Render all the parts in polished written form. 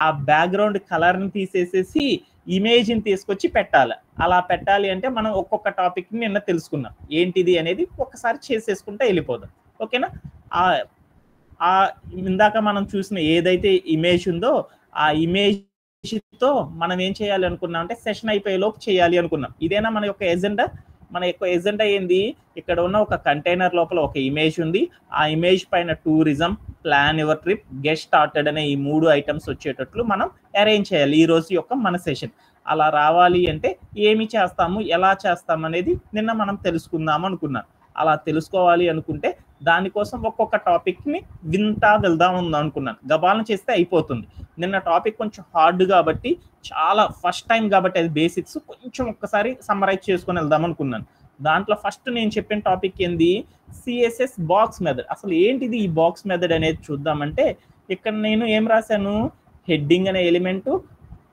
ఆ బ్యాక్గ్రౌండ్ కలర్ని తీసేసేసి ఇమేజ్ని తీసుకొచ్చి పెట్టాలి. అలా పెట్టాలి అంటే మనం ఒక్కొక్క టాపిక్ని నిన్న తెలుసుకున్నాం. ఏంటిది అనేది ఒక్కసారి చేసేసుకుంటే వెళ్ళిపోదాం. ఓకేనా? ఇందాక మనం చూసిన ఏదైతే ఇమేజ్ ఉందో ఆ ఇమేజ్తో మనం ఏం చేయాలి అనుకున్నాం అంటే సెషన్ అయిపోయే లోపు చేయాలి అనుకున్నాం. ఇదేనా మన యొక్క ఎజెండా? మన యొక్క ఎజెండా ఏంది? ఇక్కడ ఉన్న ఒక కంటైనర్ లోపల ఒక ఇమేజ్ ఉంది. ఆ ఇమేజ్ పైన tourism, plan your trip, get started అనే ఈ 3 ఐటమ్స్ వచ్చేటట్లు మనం అరేంజ్ చేయాలి ఈ రోజు యొక్క మన సెషన్. అలా రావాలి అంటే ఏమి చేస్తాము, ఎలా చేస్తాము అనేది నిన్న మనం తెలుసుకుందాం అనుకున్నాం. అలా తెలుసుకోవాలి అనుకుంటే దానికోసం ఒక్కొక్క టాపిక్ని వింటా వెళ్దాం అనుకున్నాను. గబాలను చేస్తే అయిపోతుంది. నిన్న టాపిక్ కొంచెం హార్డ్ కాబట్టి, చాలా ఫస్ట్ టైం కాబట్టి అది బేసిక్స్ కొంచెం ఒక్కసారి సమ్మరైజ్ చేసుకొని వెళ్దాం అనుకున్నాను. దాంట్లో ఫస్ట్ నేను చెప్పిన టాపిక్ ఏంది? CSS box method. అసలు ఏంటిది ఈ బాక్స్ మెథడ్ అనేది చూద్దామంటే ఇక్కడ నేను ఏం రాశాను? హెడ్డింగ్ అనే ఎలిమెంట్,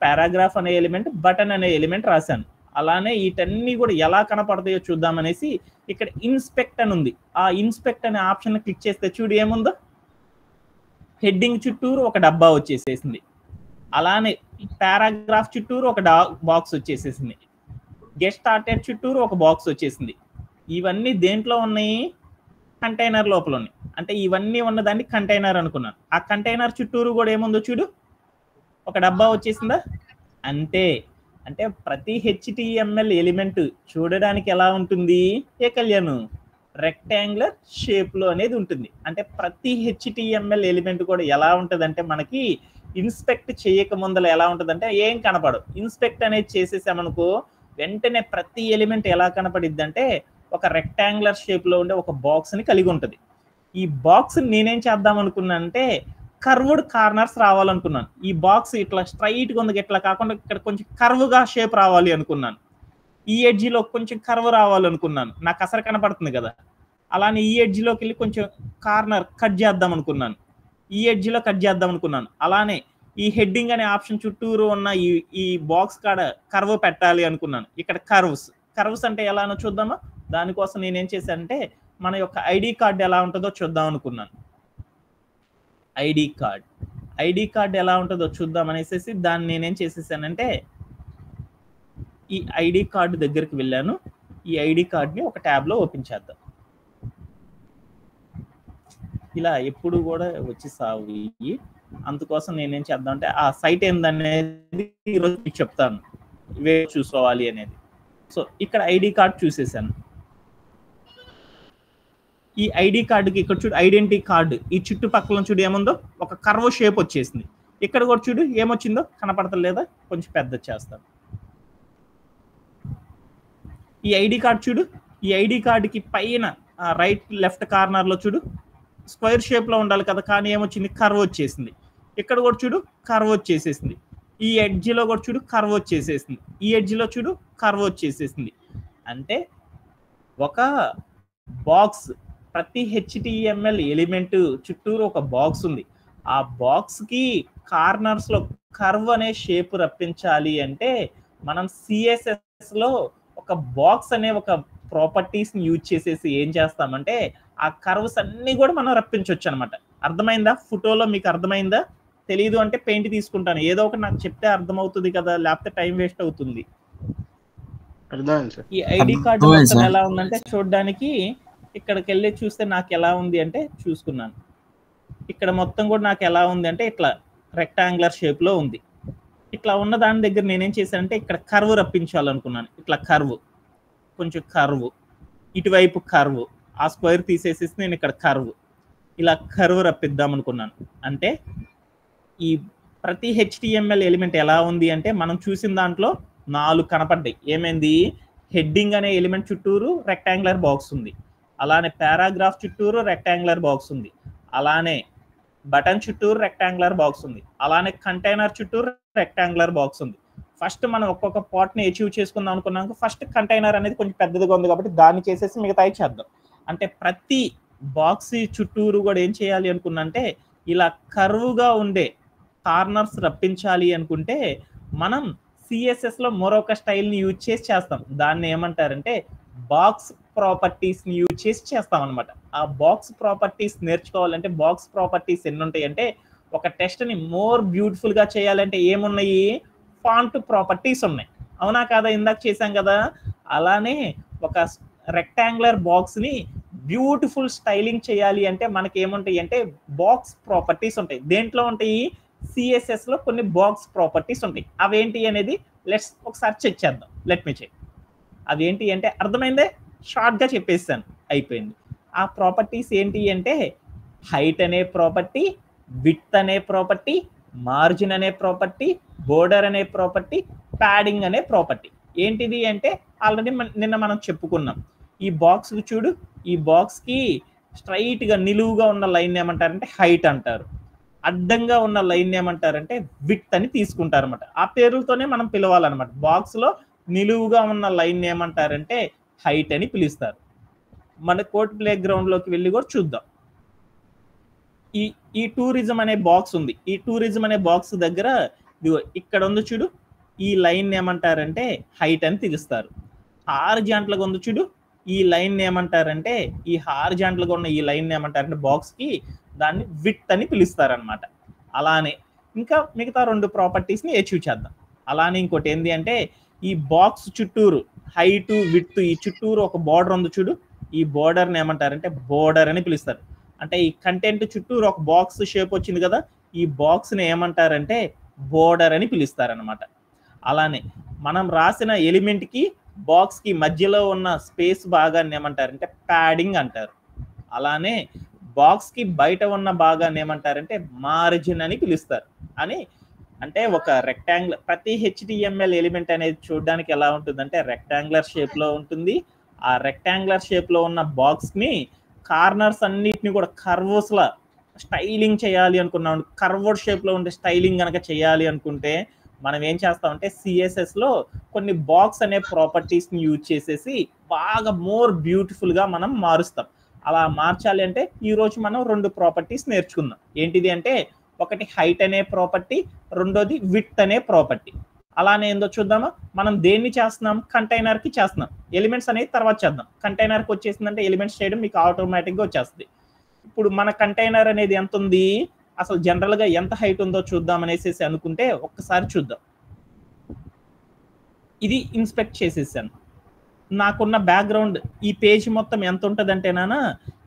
పారాగ్రాఫ్ అనే ఎలిమెంట్, బటన్ అనే ఎలిమెంట్ రాశాను. అలానే వీటన్నీ కూడా ఎలా కనపడతాయో చూద్దామనేసి ఇక్కడ ఇన్స్పెక్ట్ అని ఉంది. ఆ ఇన్స్పెక్ట్ అనే ఆప్షన్ క్లిక్ చేస్తే చూడు ఏముందో, హెడ్డింగ్ చుట్టూరు ఒక డబ్బా వచ్చేసేసింది. అలానే పారాగ్రాఫ్ చుట్టూరు ఒక బాక్స్ వచ్చేసేసింది. గెట్ స్టార్టెడ్ చుట్టూరు ఒక బాక్స్ వచ్చేసింది. ఇవన్నీ దేంట్లో ఉన్నాయి? కంటైనర్ లోపల ఉన్నాయి. అంటే ఇవన్నీ ఉన్నదాన్ని కంటైనర్ అనుకున్నాను. ఆ కంటైనర్ చుట్టూరు కూడా ఏముందో చూడు, ఒక డబ్బా వచ్చేసిందా? అంటే ప్రతి HTML ఎలిమెంట్ చూడడానికి ఎలా ఉంటుంది? ఏ కళ్యాణ్? రెక్టాంగులర్ షేప్లో అనేది ఉంటుంది. అంటే ప్రతి HTML ఎలిమెంట్ కూడా ఎలా ఉంటుంది అంటే మనకి ఇన్స్పెక్ట్ చేయక ముందర ఎలా ఉంటుందంటే ఏం కనపడదు. ఇన్స్పెక్ట్ అనేది చేసేసామనుకో వెంటనే ప్రతి ఎలిమెంట్ ఎలా కనపడిద్ది అంటే ఒక రెక్టాంగులర్ షేప్లో ఉండే ఒక బాక్స్ని కలిగి ఉంటుంది. ఈ బాక్స్ నేనేం చేద్దాం అనుకున్నానంటే కర్వ్డ్ కార్నర్స్ రావాలనుకున్నాను. ఈ బాక్స్ ఇట్లా స్ట్రైట్గా ఉంది, ఇట్లా కాకుండా ఇక్కడ కొంచెం కర్వ్గా షేప్ రావాలి అనుకున్నాను. ఈ ఎడ్జిలో కొంచెం కర్వ్ రావాలనుకున్నాను. నాకు అసలు కనపడుతుంది కదా. అలానే ఈ ఎడ్జిలోకి వెళ్ళి కొంచెం కార్నర్ కట్ చేద్దాం అనుకున్నాను. ఈ ఎడ్జిలో కట్ చేద్దాం అనుకున్నాను. అలానే ఈ హెడ్డింగ్ అనే ఆప్షన్ చుట్టూరు ఉన్న ఈ బాక్స్ కాడ కర్వ్ పెట్టాలి అనుకున్నాను. ఇక్కడ కర్వ్స్ అంటే ఎలానో చూద్దామా? దానికోసం నేనేం చేశానంటే మన యొక్క ఐడి కార్డ్ ఎలా ఉంటుందో చూద్దాం అనుకున్నాను. ఐడి కార్డ్ ఎలా ఉంటుందో చూద్దాం అనేసి దాన్ని నేనేం చేసేసానంటే ఈ ఐడి కార్డు దగ్గరికి వెళ్ళాను. ఈ ఐడి కార్డ్ని ఒక ట్యాబ్లో ఓపెన్ చేద్దాం. ఇలా ఎప్పుడు కూడా వచ్చి సాగు. అందుకోసం నేనేం చేద్దాం అంటే ఆ సైట్ ఏందనేది ఈరోజు మీకు చెప్తాను, ఇవే చూసుకోవాలి అనేది. సో ఇక్కడ ఐడి కార్డ్ చూసేసాను. ఈ ఐడి కార్డుకి ఇక్కడ చూడు ఐడెంటిటీ కార్డు, ఈ చుట్టుపక్కల చూడు ఏముందో ఒక కర్వ్ షేప్ వచ్చేసింది. ఇక్కడ కూడా చూడు ఏమొచ్చిందో కనపడతలేదా? కొంచెం పెద్ద చేస్తాను. ఈ ఐడి కార్డ్ చూడు, ఈ ఐడి కార్డుకి పైన రైట్ లెఫ్ట్ కార్నర్లో చూడు స్క్వేర్ షేప్లో ఉండాలి కదా, కానీ ఏమొచ్చింది? కర్వ్ వచ్చేసింది. ఇక్కడ కూడా చూడు కర్వ్ వచ్చేసేసింది. ఈ ఎడ్జిలో కూడా చూడు కర్వ్ వచ్చేసేసింది. ఈ ఎడ్జిలో చూడు కర్వ్ వచ్చేసేసింది. అంటే ఒక బాక్స్, ప్రతి HTML ఎలిమెంట్ చుట్టూరు ఒక బాక్స్ ఉంది. ఆ బాక్స్కి కార్నర్స్లో కర్వ్ అనే షేప్ రప్పించాలి అంటే మనం CSSలో ఒక బాక్స్ అనే ఒక ప్రాపర్టీస్ని యూజ్ చేసేసి ఏం చేస్తామంటే ఆ కర్వ్స్ అన్నీ కూడా మనం రప్పించవచ్చు అనమాట. అర్థమైందా? ఫోటోలో మీకు అర్థమైందా? తెలీదు అంటే పెయింట్ తీసుకుంటాను. ఏదో ఒకటి నాకు చెప్తే అర్థమవుతుంది కదా, లేకపోతే టైం వేస్ట్ అవుతుంది. ఈ ఐడి కార్డు మొత్తం ఎలా ఉందంటే చూడడానికి ఇక్కడికి వెళ్ళి చూస్తే నాకు ఎలా ఉంది అంటే చూసుకున్నాను. ఇక్కడ మొత్తం కూడా నాకు ఎలా ఉంది అంటే ఇట్లా రెక్టాంగులర్ షేప్లో ఉంది. ఇట్లా ఉన్న దాని దగ్గర నేనేం చేశానంటే ఇక్కడ కర్వ్ రప్పించాలనుకున్నాను. ఇట్లా కర్వ్, కొంచెం కర్వ్, ఇటువైపు కర్వ్, ఆ స్క్వేర్ తీసేసేసి నేను ఇక్కడ కర్వ్, ఇలా కర్వ్ రప్పిద్దాం అనుకున్నాను. అంటే ఈ ప్రతి HTML ఎలిమెంట్ ఎలా ఉంది అంటే మనం చూసిన దాంట్లో 4 కనపడ్డాయి. ఏమైంది? హెడ్డింగ్ అనే ఎలిమెంట్ చుట్టూరు రెక్టాంగులర్ బాక్స్ ఉంది. అలానే పారాగ్రాఫ్ చుట్టూరు రెక్టాంగులర్ బాక్స్ ఉంది. అలానే బటన్ చుట్టూరు రెక్టాంగులర్ బాక్స్ ఉంది. అలానే కంటైనర్ చుట్టూరు రెక్టాంగులర్ బాక్స్ ఉంది. ఫస్ట్ మనం ఒక్కొక్క పార్ట్ని అచీవ్ చేసుకుందాం అనుకున్నాక ఫస్ట్ కంటైనర్ అనేది కొంచెం పెద్దదిగా ఉంది కాబట్టి దాన్ని చేసేసి మిగతాయి చేద్దాం. అంటే ప్రతి బాక్స్ చుట్టూరు కూడా ఏం చేయాలి అనుకున్నా అంటే ఇలా కర్వ్గా ఉండే కార్నర్స్ రప్పించాలి అనుకుంటే మనం CSSలో మరొక స్టైల్ని యూజ్ చేసి చేస్తాం. దాన్ని ఏమంటారంటే బాక్స్ ప్రాపర్టీస్ని యూజ్ చేసి చేస్తాం అనమాట. ఆ బాక్స్ ప్రాపర్టీస్ నేర్చుకోవాలంటే బాక్స్ ప్రాపర్టీస్ ఎన్ని ఉంటాయి అంటే ఒక టెక్స్ట్ ని మోర్ బ్యూటిఫుల్ గా చేయాలంటే ఏమున్నాయి, ఫాంట్ ప్రాపర్టీస్ ఉన్నాయి, అవునా కాదా, ఇందాక చేశాం కదా. అలానే ఒక రెక్టాంగులర్ బాక్స్ ని బ్యూటిఫుల్ స్టైలింగ్ చేయాలి అంటే మనకి ఏముంటాయి అంటే బాక్స్ ప్రాపర్టీస్ ఉంటాయి. దేంట్లో ఉంటాయి, సిఎస్ఎస్ లో కొన్ని బాక్స్ ప్రాపర్టీస్ ఉంటాయి. అవేంటి అనేది లెట్స్ ఒకసారి చెక్ చేద్దాం. Let me check. అవేంటి అంటే అర్థమైందే, షార్ట్ గా చెప్పేసాను, అయిపోయింది. ఆ ప్రాపర్టీస్ ఏంటి అంటే హైట్ అనే ప్రాపర్టీ, విడ్త్ అనే ప్రాపర్టీ, మార్జిన్ అనే ప్రాపర్టీ, బోర్డర్ అనే ప్రాపర్టీ, ప్యాడింగ్ అనే ప్రాపర్టీ. ఏంటిది అంటే ఆల్రెడీ నిన్న మనం చెప్పుకున్నాం. ఈ బాక్స్ చూడు, ఈ బాక్స్ కి స్ట్రైట్ గా నిలువుగా ఉన్న లైన్ ఏమంటారంటే హైట్ అంటారు, అడ్డంగా ఉన్న లైన్ ఏమంటారంటే విడ్త్ అని తీసుకుంటారు అనమాట. ఆ పేర్లతోనే మనం పిలవాలన్నమాట. బాక్స్ లో నిలువుగా ఉన్న లైన్ ఏమంటారంటే హైట్ అని పిలుస్తారు. మన కోర్ట్ ప్లే గ్రౌండ్ లోకి వెళ్ళి కూడా చూద్దాం. ఈ ఈ టూరిజం అనే బాక్స్ ఉంది. ఈ టూరిజం అనే బాక్స్ దగ్గర ఇక్కడ ఉంది చూడు, ఈ లైన్ ఏమంటారంటే హైట్ అని పిలుస్తారు. హారిజాంటల్ గా ఉంది చూడు, ఈ లైన్ ఏమంటారంటే, ఈ హారిజాంటల్ గా ఉన్న ఈ లైన్ ఏమంటారంటే బాక్స్ కి దాన్ని విడ్త్ అని పిలుస్తారనమాట. అలానే ఇంకా మిగతా రెండు ప్రాపర్టీస్ ని అచీవ్ చేద్దాం. అలానే ఇంకోటి ఏంటి అంటే ఈ బాక్స్ చుట్టూరు హైట్ విడ్త్ ఈ చుట్టూరు ఒక బోర్డర్ ఉంది చూడు, ఈ బోర్డర్ ని ఏమంటారంటే బోర్డర్ అని పిలుస్తారు. అంటే ఈ కంటెంట్ చుట్టూరు ఒక బాక్స్ షేప్ వచ్చింది కదా, ఈ బాక్స్ ని ఏమంటారంటే బోర్డర్ అని పిలుస్తారనమాట. అలానే మనం రాసిన ఎలిమెంట్ కి బాక్స్ కి మధ్యలో ఉన్న స్పేస్ భాగాన్ని ఏమంటారంటే ప్యాడింగ్ అంటారు. అలానే బాక్స్ కి బయట ఉన్న భాగాన్ని ఏమంటారంటే మార్జిన్ అని పిలుస్తారు. అని అంటే ఒక రెక్టాంగులర్, ప్రతి హెచ్టిఎంఎల్ ఎలిమెంట్ అనేది చూడడానికి ఎలా ఉంటుందంటే రెక్టాంగులర్ షేప్ లో ఉంటుంది. ఆ రెక్టాంగులర్ షేప్ లో ఉన్న బాక్స్ ని కార్నర్స్ అన్నిటిని కూడా కర్వ్స్ లా స్టైలింగ్ చేయాలి అనుకున్నాం. కర్వర్డ్ షేప్ లో ఉండే స్టైలింగ్ కనుక చేయాలి అనుకుంటే మనం ఏం చేస్తామంటే సిఎస్ఎస్ లో కొన్ని బాక్స్ అనే ప్రాపర్టీస్ ని యూజ్ చేసేసి బాగా మోర్ బ్యూటిఫుల్ గా మనం మారుస్తాం. అలా మార్చాలి అంటే ఈ రోజు మనం రెండు ప్రాపర్టీస్ నేర్చుకుందాం. ఏంటిది అంటే ఒకటి హైట్ అనే ప్రాపర్టీ, రెండోది విడ్త్ అనే ప్రాపర్టీ. అలానే ఏందో చూద్దామా. మనం దేన్ని చేస్తున్నాం, కంటైనర్ కి చేస్తున్నాం. ఎలిమెంట్స్ అనేది తర్వాత చేద్దాం. కంటైనర్ కి వచ్చేసిందంటే ఎలిమెంట్స్ చేయడం మీకు ఆటోమేటిక్ గా వచ్చేస్తుంది. ఇప్పుడు మన కంటైనర్ అనేది ఎంత ఉంది, అసలు జనరల్ గా ఎంత హైట్ ఉందో చూద్దాం అనేసి అనుకుంటే ఒక్కసారి చూద్దాం. ఇది ఇన్స్పెక్ట్ చేసేసాను. నాకున్న బ్యాక్గ్రౌండ్ ఈ పేజ్ మొత్తం ఎంత ఉంటదంటేనా,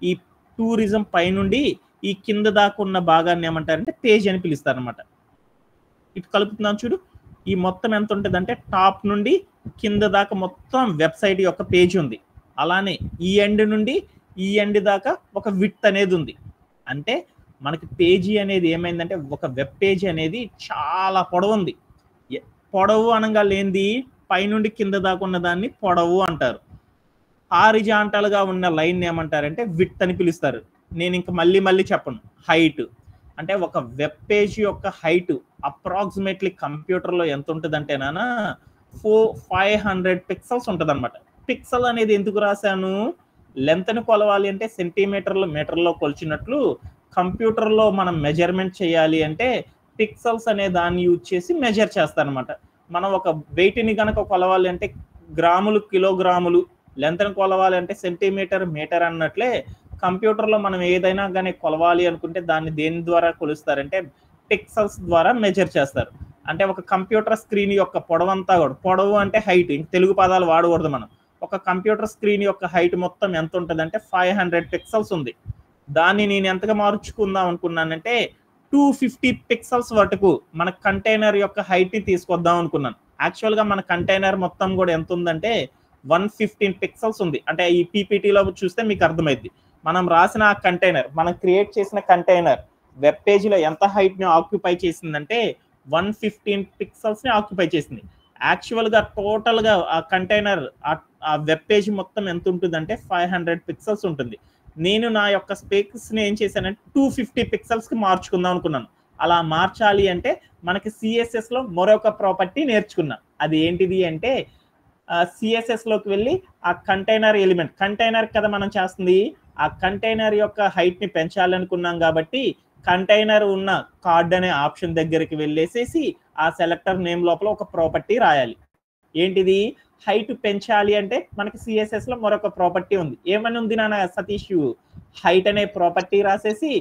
ఈ టూరిజం పైనుండి ఈ కింద దాకా ఉన్న భాగాన్ని ఏమంటారంటే పేజ్ అని పిలుస్తారు అనమాట. ఇటు కలుపుతున్నాను చూడు, ఈ మొత్తం ఎంత ఉంటుందంటే టాప్ నుండి కింద దాకా మొత్తం వెబ్సైట్ యొక్క పేజ్ ఉంది. అలానే ఈ ఎండ్ నుండి ఈ ఎండ్ దాకా ఒక విడ్త్ అనేది ఉంది. అంటే మనకి పేజీ అనేది ఏమైందంటే ఒక వెబ్ పేజ్ అనేది చాలా పొడవు ఉంది. పొడవు అనగా లేనిది పైనుండి కింద దాకా ఉన్న దాన్ని పొడవు అంటారు. హారిజాంటల్ గా ఉన్న లైన్ ఏమంటారంటే విడ్త్ అని పిలుస్తారు. నేను ఇంకా మళ్ళీ చెప్పను. హైట్ అంటే ఒక వెబ్ పేజ్ యొక్క హైట్ అప్రాక్సిమేట్లీ కంప్యూటర్ లో ఎంత ఉంటుందంటేనా 500 పిక్సెల్స్ ఉంటుంది అనమాట. పిక్సెల్ అనేది ఎందుకు రాశాను, లెంత్ ని కొలవాలి అంటే సెంటీమీటర్లు మీటర్లో కొలిచినట్లు కంప్యూటర్ లో మనం మెజర్మెంట్ చేయాలి అంటే పిక్సెల్స్ అనే దాన్ని యూజ్ చేసి మెజర్ చేస్తారనమాట. మనం ఒక వెయిట్ ని కనుక కొలవాలి అంటే గ్రాములు కిలోగ్రాములు, లెంత్ ని కొలవాలి అంటే సెంటీమీటర్ మీటర్ అన్నట్లే కంప్యూటర్ లో మనం ఏదైనా కానీ కొలవాలి అనుకుంటే దాన్ని దేని ద్వారా కొలుస్తారంటే పిక్సెల్స్ ద్వారా మెజర్ చేస్తారు. అంటే ఒక కంప్యూటర్ స్క్రీన్ యొక్క పొడవంతా కూడా, పొడవు అంటే హైట్, తెలుగు పదాలు వాడకూడదు మనం. ఒక కంప్యూటర్ స్క్రీన్ యొక్క హైట్ మొత్తం ఎంత ఉంటుంది అంటే 500 పిక్సెల్స్ ఉంది. దాన్ని నేను ఎంతగా మార్చుకుందాం అనుకున్నానంటే 250 పిక్సెల్స్ వరకు మన కంటైనర్ యొక్క హైట్ ని తీసుకొద్దాం అనుకున్నాను. యాక్చువల్ గా మన కంటైనర్ మొత్తం కూడా ఎంత ఉందంటే 115 పిక్సెల్స్ ఉంది. అంటే ఈ పీపీటీలో చూస్తే మీకు అర్థమైంది. మనం రాసిన ఆ కంటైనర్, మనం క్రియేట్ చేసిన కంటైనర్ వెబ్ పేజీలో ఎంత హైట్ ని ఆక్యుపై చేసిందంటే 115 పిక్సెల్స్ ని ఆక్యుపై చేసింది. యాక్చువల్ గా టోటల్ గా ఆ కంటైనర్ ఆ వెబ్ పేజ్ మొత్తం ఎంత ఉంటుందంటే 500 పిక్సెల్స్ ఉంటుంది. నేను నా యొక్క స్పేస్ ని ఏం చేశానంటే 250 పిక్సెల్స్ కి మార్చుకుందాం అనుకున్నాను. అలా మార్చాలి అంటే మనకి సిఎస్ఎస్ లో మరొక ప్రాపర్టీ నేర్చుకున్నాం. అది ఏంటిది అంటే సిఎస్ఎస్ లోకి వెళ్ళి ఆ కంటైనర్ ఎలిమెంట్, కంటైనర్ కదా మనం చేస్తుంది, ఆ కంటైనర్ యొక్క హైట్ ని పెంచాలనుకున్నాం కాబట్టి కంటైనర్ ఉన్న కార్డ్ అనే ఆప్షన్ దగ్గరికి వెళ్ళేసేసి ఆ సెలెక్టర్ నేమ్ లోపల ఒక ప్రాపర్టీ రాయాలి. ఏంటిది, హైట్ పెంచాలి అంటే మనకి సిఎస్ఎస్ లో మరొక ప్రాపర్టీ ఉంది. ఏమని ఉంది నాన్న సతీష్, హైట్ అనే ప్రాపర్టీ రాసేసి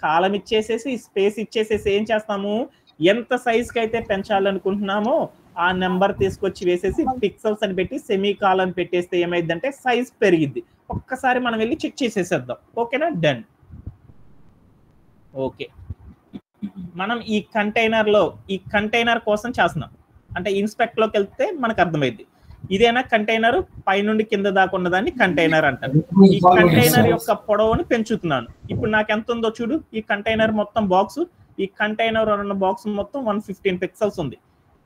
కాలం ఇచ్చేసేసి స్పేస్ ఇచ్చేసేసి ఏం చేస్తాము, ఎంత సైజ్కి అయితే పెంచాలనుకుంటున్నామో ఆ నెంబర్ తీసుకొచ్చి వేసేసి పిక్సెల్స్ అని పెట్టి సెమీ కాలన్ పెట్టేస్తే ఏమైందంటే సైజ్ పెరిగిద్ది. ఒక్కసారి మనం వెళ్ళి చెక్ చేసేసేద్దాం. ఓకేనా, డన్. ఓకే, మనం ఈ కంటైనర్ కోసం చేస్తున్నాం. అంటే ఇన్స్పెక్ట్ లోకి వెళ్తే మనకు అర్థమైంది. ఇదేనా కంటైనర్, పైనుండి కింద దాకా ఉన్నదాన్ని కంటైనర్ అంటారు. ఈ కంటైనర్ యొక్క పొడవుని పెంచుతున్నాను. ఇప్పుడు నాకు ఎంత ఉందో చూడు, ఈ కంటైనర్ మొత్తం బాక్స్, ఈ కంటైనర్ ఉన్న బాక్స్ మొత్తం 115 పిక్సెల్స్ ఉంది.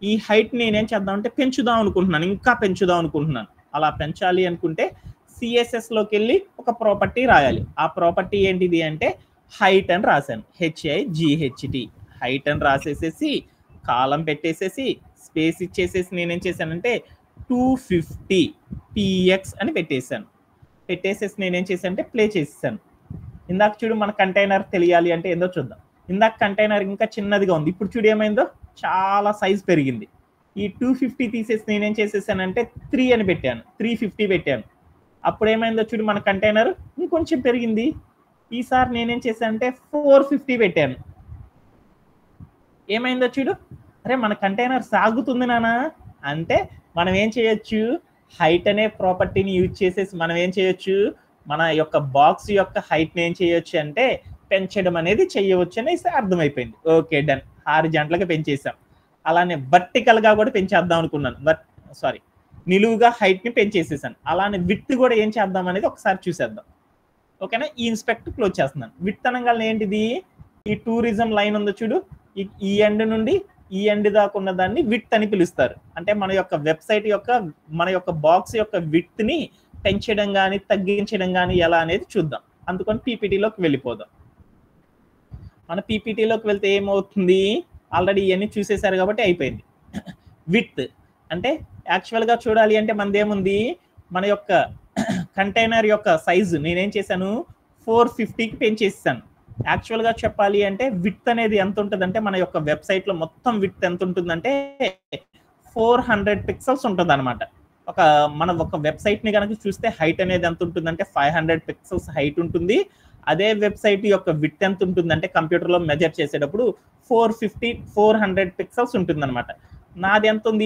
ఈ హైట్ నేనేం చేద్దాం అంటే పెంచుదాం అనుకుంటున్నాను, ఇంకా పెంచుదాం అనుకుంటున్నాను. అలా పెంచాలి అనుకుంటే సిఎస్ఎస్ లోకి వెళ్ళి ఒక ప్రాపర్టీ రాయాలి. ఆ ప్రాపర్టీ ఏంటిది అంటే హైట్ అని రాశాను, HIGHT, హైట్ అని రాసేసేసి కాలం పెట్టేసేసి స్పేస్ ఇచ్చేసేసి నేనేం చేశానంటే 250 px అని పెట్టేశాను. పెట్టేసేసి నేనేం చేశానంటే ప్లే చేసేసాను. ఇందాక చూడు మన కంటైనర్ తెలియాలి అంటే ఏందో చూద్దాం. ఇందాక కంటైనర్ ఇంకా చిన్నదిగా ఉంది, ఇప్పుడు చూడు ఏమైందో చాలా సైజ్ పెరిగింది. ఈ 250 తీసేసి నేనేం చేసేసానంటే 3 అని పెట్టాను, 350 పెట్టాను. అప్పుడు ఏమైందో చూడు మన కంటైనర్ ఇంకొంచెం పెరిగింది. ఈసారి నేనేం చేశానంటే 450 పెట్టాను. ఏమైందో చూడు, అరే మన కంటైనర్ సాగుతుంది నానా. అంటే మనం ఏం చేయొచ్చు, హైట్ అనే ప్రాపర్టీని యూజ్ చేసేసి మనం ఏం చేయొచ్చు, మన యొక్క బాక్స్ యొక్క హైట్ని ఏం చేయొచ్చు అంటే పెంచడం అనేది చేయవచ్చు అనేసి అర్థమైపోయింది. Okay, done. హారిజాంటల్గా పెంచేసాం. అలానే వర్టికల్గా కూడా పెంచేద్దాం అనుకున్నాను, నిలువుగా హైట్ని పెంచేసేసాను. అలానే విడ్త్ కూడా ఏం చేద్దాం అనేది ఒకసారి చూసేద్దాం. ఓకేనా, ఈ ఇన్స్పెక్ట్ క్లోజ్ చేస్తున్నాను. విడ్త్ అనగా ఏంటిది, ఈ టూరిజం లైన్ ఉందో చూడు, ఈ ఎండ్ నుండి ఈ ఎండ్ దాకా ఉన్న దాన్ని విడ్త్ అని పిలుస్తారు. అంటే మన యొక్క వెబ్సైట్ యొక్క మన యొక్క బాక్స్ యొక్క విడ్త్ ని పెంచడం కానీ తగ్గించడం కానీ ఎలా అనేది చూద్దాం. అందుకని పీపీటీలోకి వెళ్ళిపోదాం. మన పీపీటీలోకి వెళ్తే ఏమవుతుంది, ఆల్రెడీ ఇవన్నీ చూసేశారు కాబట్టి అయిపోయింది. విడ్త్ అంటే యాక్చువల్గా చూడాలి అంటే మనది ఏముంది, మన యొక్క కంటైనర్ యొక్క సైజు నేనేం చేశాను 450కి పెంచేసాను. యాక్చువల్గా చెప్పాలి అంటే విడ్త్ అనేది ఎంత ఉంటుందంటే మన యొక్క వెబ్సైట్లో మొత్తం విడ్త్ ఎంత ఉంటుందంటే 400 పిక్సెల్స్ ఉంటుంది అనమాట. మన ఒక వెబ్సైట్ని కనుక చూస్తే హైట్ అనేది ఎంత ఉంటుందంటే 500 పిక్సెల్స్ హైట్ ఉంటుంది. అదే వెబ్సైట్ యొక్క విడ్త్ ఎంత ఉంటుందంటే కంప్యూటర్లో మెజర్ చేసేటప్పుడు 400 పిక్సెల్స్ ఉంటుంది అనమాట. నాది ఎంత ఉంది,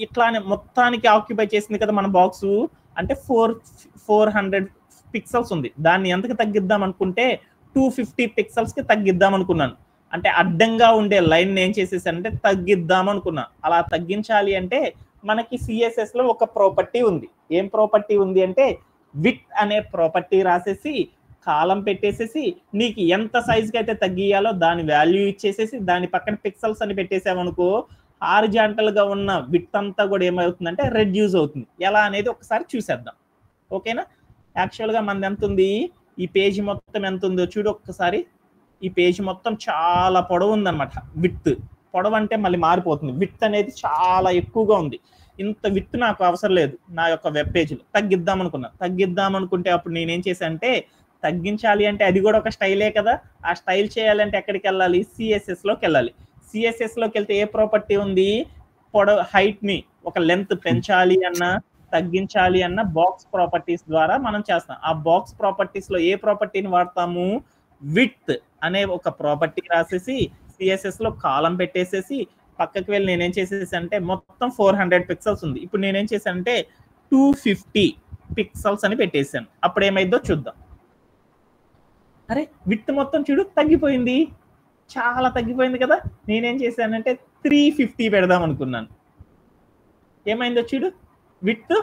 ఇట్లానే మొత్తానికి ఆక్యుపై చేసింది కదా మన బాక్స్, అంటే 400 పిక్సెల్స్ ఉంది. దాన్ని ఎంతకు తగ్గిద్దాం అనుకుంటే 250 పిక్సెల్స్కి తగ్గిద్దాం అనుకున్నాను. అంటే అడ్డంగా ఉండే లైన్ ఏం చేసేసానంటే తగ్గిద్దాం అనుకున్నా. అలా తగ్గించాలి అంటే మనకి సిఎస్ఎస్ లో ఒక ప్రాపర్టీ ఉంది. ఏం ప్రాపర్టీ ఉంది అంటే విడ్త్ అనే ప్రాపర్టీ రాసేసి కాలం పెట్టేసేసి నీకు ఎంత సైజ్కి అయితే తగ్గియాలో దాని వాల్యూ ఇచ్చేసేసి దాని పక్కన పిక్సెల్స్ అని పెట్టేసామనుకో, హారిజాంటల్ గా ఉన్న విడ్త్ అంతా కూడా ఏమవుతుందంటే రెడ్యూస్ అవుతుంది. ఎలా అనేది ఒకసారి చూసేద్దాం. ఓకేనా, యాక్చువల్గా మనది ఎంత ఉంది, ఈ పేజీ మొత్తం ఎంత ఉందో చూడు ఒక్కసారి. ఈ పేజీ మొత్తం చాలా పొడవు ఉందన్నమాట. విడ్త్ పొడవు అంటే మళ్ళీ మారిపోతుంది. విడ్త్ అనేది చాలా ఎక్కువగా ఉంది. ఇంత విడ్త్ నాకు అవసరం లేదు నా యొక్క వెబ్ పేజీలో, తగ్గిద్దాం అనుకున్నా. తగ్గిద్దాం అనుకుంటే అప్పుడు నేనేం చేశానంటే, తగ్గించాలి అంటే అది కూడా ఒక స్టైలే కదా, ఆ స్టైల్ చేయాలంటే ఎక్కడికి వెళ్ళాలి, సిఎస్ఎస్ లోకి వెళ్ళాలి. సిఎస్ఎస్ లోకి వెళ్తే ఏ ప్రాపర్టీ ఉంది, హైట్ ని ఒక లెంత్ పెంచాలి అన్నా తగ్గించాలి అన్న బాక్స్ ప్రాపర్టీస్ ద్వారా మనం చేస్తాం. ఆ బాక్స్ ప్రాపర్టీస్ లో ఏ ప్రాపర్టీని వాడతాము, విడ్త్ అనే ఒక ప్రాపర్టీ రాసేసి సిఎస్ఎస్ లో కాలం పెట్టేసేసి పక్కకి వెళ్ళి నేనేం చేసేసి అంటే మొత్తం 400 పిక్సెల్స్ ఉంది. ఇప్పుడు నేనేం చేశానంటే 250 పిక్సెల్స్ అని పెట్టేశాను. అప్పుడు ఏమైందో చూద్దాం. అరే విడ్త్ మొత్తం చూడు తగ్గిపోయింది, చాలా తగ్గిపోయింది కదా. నేనేం చేశానంటే 350 పెడదాం అనుకున్నాను. ఏమైందో చూడు, విడ్త్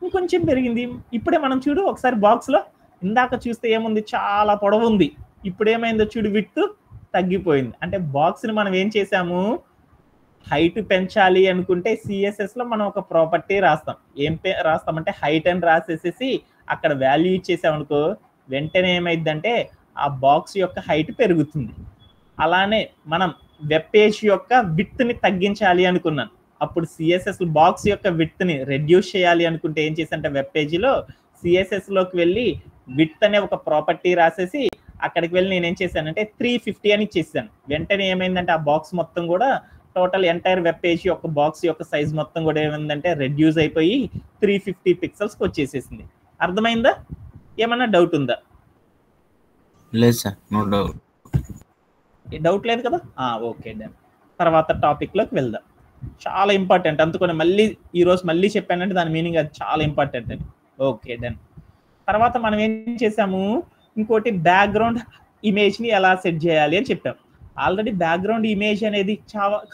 ఇంకొంచెం పెరిగింది. ఇప్పుడే మనం చూడు ఒకసారి బాక్స్ లో ఇందాక చూస్తే ఏముంది, చాలా పొడవు ఉంది. ఇప్పుడు ఏమైందో చూడు, విడ్త్ తగ్గిపోయింది. అంటే బాక్స్ ని మనం ఏం చేసాము, హైట్ పెంచాలి అనుకుంటే సిఎస్ఎస్ లో మనం ఒక ప్రాపర్టీ రాస్తాం. ఏం రాస్తామంటే హైట్ అని రాసేసేసి అక్కడ వాల్యూ ఇచ్చేసామనుకో, వెంటనే ఏమైందంటే ఆ బాక్స్ యొక్క హైట్ పెరుగుతుంది. అలానే మనం వెబ్ పేజ్ యొక్క విడ్త్ ని తగ్గించాలి అనుకున్నాను. అప్పుడు సిఎస్ఎస్ బాక్స్ యొక్క విడ్త్ ని రెడ్యూస్ చేయాలి అనుకుంటే ఏం చేశానంటే వెబ్ పేజీలో సిఎస్ఎస్ లోకి వెళ్ళి విడ్త్ అనే ఒక ప్రాపర్టీ రాసేసి అక్కడికి వెళ్ళి నేనేం చేశానంటే 350 అని ఇచ్చేసాను. వెంటనే ఏమైందంటే ఆ బాక్స్ మొత్తం కూడా టోటల్ ఎంటైర్ వెబ్ పేజ్ యొక్క బాక్స్ యొక్క సైజ్ మొత్తం కూడా ఏమైందంటే రెడ్యూస్ అయిపోయి 350 పిక్సెల్స్కి వచ్చేసేసింది. అర్థమైందా, ఏమన్నా డౌట్ ఉందా? లేదు సార్, నో డౌట్. డౌట్ లేదు కదా? Okay done. తర్వాత టాపిక్లోకి వెళ్దాం. చాలా ఇంపార్టెంట్, అందుకని మళ్ళీ ఈరోజు మళ్ళీ చెప్పానంటే దాని మీనింగ్ అది చాలా ఇంపార్టెంట్ అని. Okay done. తర్వాత మనం ఏం చేసాము, ఇంకోటి బ్యాక్గ్రౌండ్ ఇమేజ్ని ఎలా సెట్ చేయాలి అని చెప్పాం. ఆల్రెడీ బ్యాక్గ్రౌండ్ ఇమేజ్ అనేది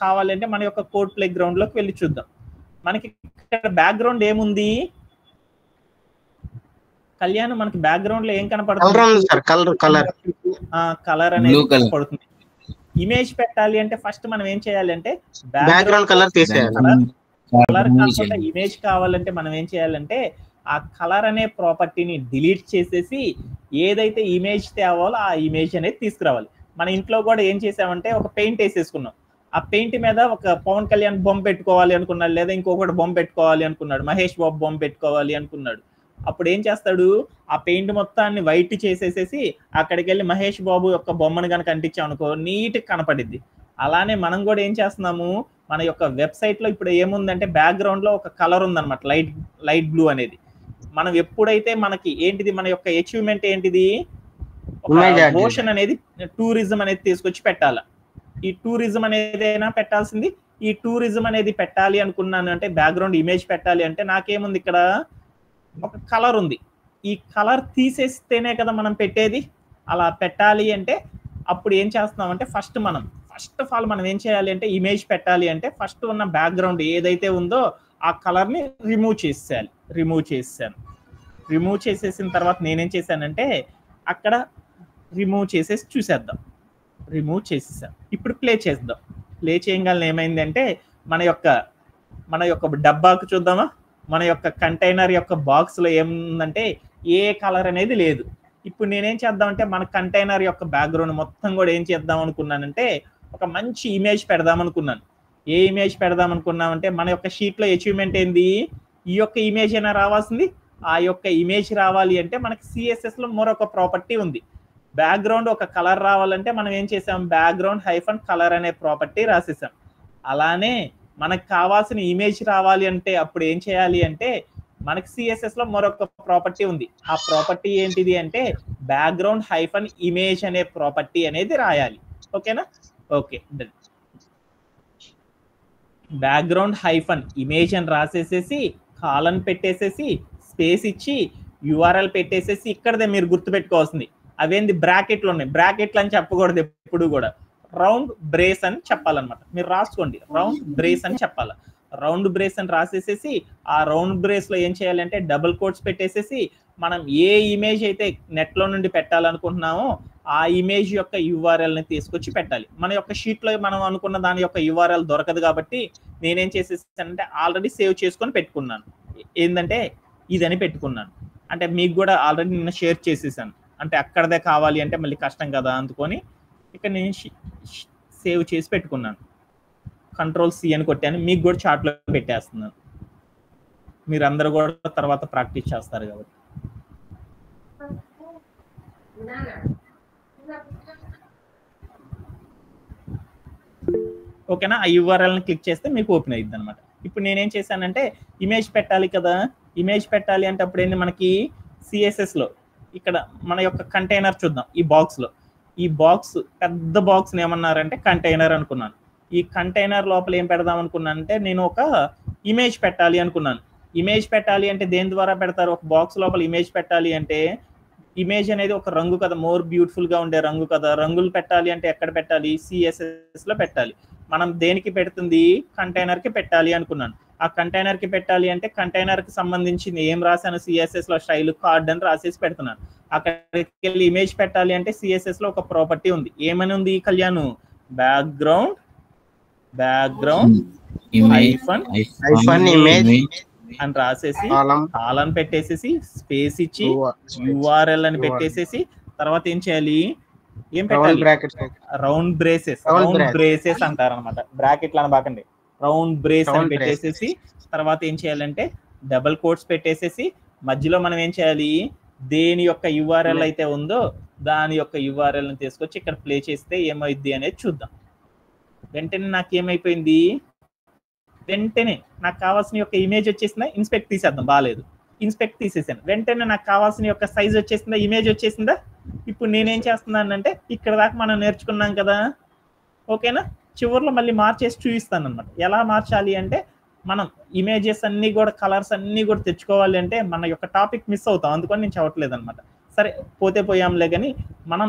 కావాలంటే మన యొక్క కోడ్ ప్లే గ్రౌండ్లోకి వెళ్ళి చూద్దాం. మనకి ఇక్కడ బ్యాక్గ్రౌండ్ ఏముంది కళ్యాణ్, మనకి బ్యాక్గ్రౌండ్ లో ఏం కనపడుతుంది? కలర్ అనేది కనపడుతుంది. ఇమేజ్ పెట్టాలి అంటే ఫస్ట్ మనం ఏం చేయాలి అంటే బ్యాక్గ్రౌండ్ కలర్ తీసేయాలి. కలర్ కాకుండా ఇమేజ్ కావాలంటే మనం ఏం చేయాలంటే ఆ కలర్ అనే ప్రాపర్టీని డిలీట్ చేసేసి ఏదైతే ఇమేజ్ తేవాలో ఆ ఇమేజ్ అనేది తీసుకురావాలి. మన ఇంట్లో కూడా ఏం చేసామంటే ఒక పెయింట్ వేసేసుకున్నాం. ఆ పెయింట్ మీద ఒక పవన్ కళ్యాణ్ బొమ్మ పెట్టుకోవాలి అనుకున్నాడు, లేదా ఇంకొకటి బొమ్మ పెట్టుకోవాలి అనుకున్నాడు, మహేష్ బాబు బొమ్మ పెట్టుకోవాలి అనుకున్నాడు. అప్పుడు ఏం చేస్తాడు, ఆ పెయింట్ మొత్తాన్ని వైట్ చేసేసేసి అక్కడికి వెళ్ళి మహేష్ బాబు యొక్క బొమ్మను కనుక అంటించాం అనుకో నీట్ కనపడిద్ది. అలానే మనం కూడా ఏం చేస్తున్నాము, మన యొక్క వెబ్సైట్ లో ఇప్పుడు ఏముందంటే బ్యాక్గ్రౌండ్ లో ఒక కలర్ ఉందన్నమాట, లైట్ బ్లూ అనేది. మనం ఎప్పుడైతే మనకి ఏంటిది మన యొక్క అచీవ్మెంట్ ఏంటిది, మోషన్ అనేది టూరిజం అనేది తీసుకొచ్చి పెట్టాలి. ఈ టూరిజం అనేదైనా పెట్టాల్సింది. ఈ టూరిజం అనేది పెట్టాలి అనుకున్నాను అంటే బ్యాక్గ్రౌండ్ ఇమేజ్ పెట్టాలి అంటే నాకేముంది, ఇక్కడ ఒక కలర్ ఉంది. ఈ కలర్ తీసేస్తేనే కదా మనం పెట్టేది. అలా పెట్టాలి అంటే అప్పుడు ఏం చేస్తున్నాం అంటే ఫస్ట్ ఆఫ్ ఆల్ మనం ఏం చేయాలి అంటే ఇమేజ్ పెట్టాలి అంటే ఫస్ట్ ఉన్న బ్యాక్గ్రౌండ్ ఏదైతే ఉందో ఆ కలర్ని రిమూవ్ చేసేసిన తర్వాత నేనేం చేశానంటే అక్కడ రిమూవ్ చేసేసి చూసేద్దాం. రిమూవ్ చేసేసాం. ఇప్పుడు ప్లే చేద్దాం. ప్లే చేయగానే ఏమైందంటే మన యొక్క డబ్బాకు చూద్దామా, మన యొక్క కంటైనర్ యొక్క బాక్స్ లో ఏముందంటే ఏ కలర్ అనేది లేదు. ఇప్పుడు నేనేం చేద్దామంటే మన కంటైనర్ యొక్క బ్యాక్గ్రౌండ్ మొత్తం కూడా ఏం చేద్దాం అనుకున్నానంటే ఒక మంచి ఇమేజ్ పెడదాం అనుకున్నాను. ఏ ఇమేజ్ పెడదాం అనుకున్నామంటే మన యొక్క షీట్ లో అచీవ్మెంట్ ఏంది, ఈ యొక్క ఇమేజ్ అయినా రావాల్సింది. ఆ యొక్క ఇమేజ్ రావాలి అంటే మనకి సిఎస్ఎస్ లో మరొక ప్రాపర్టీ ఉంది. బ్యాక్గ్రౌండ్ ఒక కలర్ రావాలంటే మనం ఏం చేసాం, బ్యాక్గ్రౌండ్ హైఫన్ కలర్ అనే ప్రాపర్టీ రాసేసాం. అలానే మనకు కావాల్సిన ఇమేజ్ రావాలి అంటే అప్పుడు ఏం చేయాలి అంటే మనకి సిఎస్ఎస్ లో మరొక ప్రాపర్టీ ఉంది. ఆ ప్రాపర్టీ ఏంటిది అంటే బ్యాక్గ్రౌండ్ హైఫన్ ఇమేజ్ అనే ప్రాపర్టీ అనేది రాయాలి. ఓకేనా? Okay done. Background hyphen image అని రాసేసేసి కాలన్ పెట్టేసేసి స్పేస్ ఇచ్చి యూఆర్ఎల్ పెట్టేసేసి ఇక్కడదే మీరు గుర్తుపెట్టుకోవాల్సింది అవేంది బ్రాకెట్లు ఉన్నాయి. బ్రాకెట్లు అని చెప్పకూడదు ఎప్పుడు కూడా, రౌండ్ బ్రేస్ అని చెప్పాలన్నమాట. మీరు రాసుకోండి, రౌండ్ బ్రేస్ అని చెప్పాలి. రౌండ్ బ్రేస్ అని రాసేసేసి ఆ రౌండ్ బ్రేస్ లో ఏం చేయాలంటే డబుల్ కోట్స్ పెట్టేసేసి మనం ఏ ఇమేజ్ అయితే నెట్ లో నుండి పెట్టాలనుకుంటున్నామో ఆ ఇమేజ్ యొక్క యూఆర్ఎల్ ని తీసుకొచ్చి పెట్టాలి. మన యొక్క షీట్ లో మనం అనుకున్న దాని యొక్క యూఆర్ఎల్ దొరకదు కాబట్టి నేనేం చేసేసానంటే ఆల్రెడీ సేవ్ చేసుకొని పెట్టుకున్నాను. ఏంటంటే ఇదని పెట్టుకున్నాను. అంటే మీకు కూడా ఆల్రెడీ నిన్న షేర్ చేసేసాను. అంటే అక్కడదే కావాలి అంటే మళ్ళీ కష్టం కదా అందుకొని ఇక్కడ నేను సేవ్ చేసి పెట్టుకున్నాను. Ctrl+C అని కొట్టాను. మీకు కూడా చార్ట్లో పెట్టేస్తున్నాను. మీరు అందరూ కూడా తర్వాత ప్రాక్టీస్ చేస్తారు కాబట్టి. ఓకేనా? ఆ యూఆర్ఎల్ని క్లిక్ చేస్తే మీకు ఓపెన్ అయ్యిద్ది అనమాట. ఇప్పుడు నేనేం చేశానంటే ఇమేజ్ పెట్టాలి కదా. ఇమేజ్ పెట్టాలి అంటే అప్పుడు ఏంటి మనకి సిఎస్ఎస్లో ఇక్కడ మన యొక్క కంటైనర్ చూద్దాం. ఈ బాక్స్ పెద్ద బాక్స్ని ఏమన్నారంటే కంటైనర్ అనుకున్నాను. ఈ కంటైనర్ లోపల ఏం పెడదాం అనుకున్నానంటే నేను ఒక ఇమేజ్ పెట్టాలి అనుకున్నాను. ఇమేజ్ పెట్టాలి అంటే దేని ద్వారా పెడతారు? ఒక బాక్స్ లోపల ఇమేజ్ పెట్టాలి అంటే ఇమేజ్ అనేది ఒక రంగు కదా, మోర్ బ్యూటిఫుల్ గా ఉండే రంగు కదా. రంగులు పెట్టాలి అంటే ఎక్కడ పెట్టాలి? సిఎస్ఎస్ లో పెట్టాలి. మనం దేనికి పెడుతుంది? కంటైనర్ కి పెట్టాలి అనుకున్నాను. ఆ కంటైనర్ కి పెట్టాలి అంటే కంటైనర్ కి సంబంధించింది ఏం రాశాను? సిఎస్ఎస్ లో స్టైల్ కార్డ్ అని రాసేసి పెడుతున్నాను. అక్కడికి వెళ్ళి ఇమేజ్ పెట్టాలి అంటే సిఎస్ఎస్ లో ఒక ప్రాపర్టీ ఉంది. ఏమని ఉంది కళ్యాణ్? బ్యాక్గ్రౌండ్ హైఫన్ ఇమేజ్ అని రాసేసి కాలన్ పెట్టేసేసి స్పేస్ ఇచ్చి యూఆర్ఎల్ అని పెట్టేసేసి తర్వాత ఏం చేయాలి? ఏం పెట్టాలి? రౌండ్ బ్రేసెస్ అంటారు అనమాట. బ్రాకెట్లు అనబాకండి, రౌండ్ బ్రేస్ అని పెట్టేసేసి తర్వాత ఏం చేయాలంటే డబుల్ కోట్స్ పెట్టేసేసి మధ్యలో మనం ఏం చేయాలి? దేని యొక్క యూఆర్ఎల్ అయితే ఉందో దాని యొక్క యూఆర్ఎల్ ని తీసుకొచ్చి ఇక్కడ ప్లే చేస్తే ఏమైంది అనేది చూద్దాం. వెంటనే నాకు ఏమైపోయింది? వెంటనే నాకు కావాల్సిన యొక్క ఇమేజ్ వచ్చేసిందా? ఇన్స్పెక్ట్ తీసేద్దాం, బాగాలేదు. ఇన్స్పెక్ట్ తీసేసాను. వెంటనే నాకు కావాల్సిన యొక్క సైజ్ వచ్చేసిందా? ఇమేజ్ వచ్చేసిందా? ఇప్పుడు నేనేం చేస్తున్నానంటే ఇక్కడ దాకా మనం నేర్చుకున్నాం కదా, ఓకేనా. చివరిలో మళ్ళీ మార్చేసి చూపిస్తాను అనమాట. ఎలా మార్చాలి అంటే మనం ఇమేజెస్ అన్నీ కూడా కలర్స్ అన్నీ కూడా తెచ్చుకోవాలి అంటే మన యొక్క టాపిక్ మిస్ అవుతాం, అందుకని నేను చెప్పట్లేదు అనమాట. సరే పోతే పోయాంలే కానీ మనం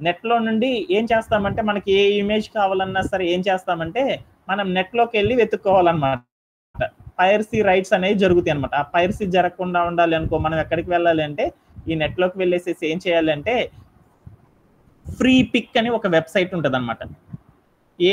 నెట్లో నుండి ఏం చేస్తామంటే మనకి ఏ ఇమేజ్ కావాలన్నా సరే ఏం చేస్తామంటే మనం నెట్లోకి వెళ్ళి వెతుక్కోవాలన్నమాట. పైరసీ రైట్స్ అనేవి జరుగుతాయి అనమాట. ఆ పైరసీ జరగకుండా ఉండాలి అనుకో మనం ఎక్కడికి వెళ్ళాలి అంటే ఈ నెట్లోకి వెళ్ళేసేసి ఏం చేయాలి అంటే ఫ్రీ పిక్ అని ఒక వెబ్సైట్ ఉంటుంది అనమాట. ఏ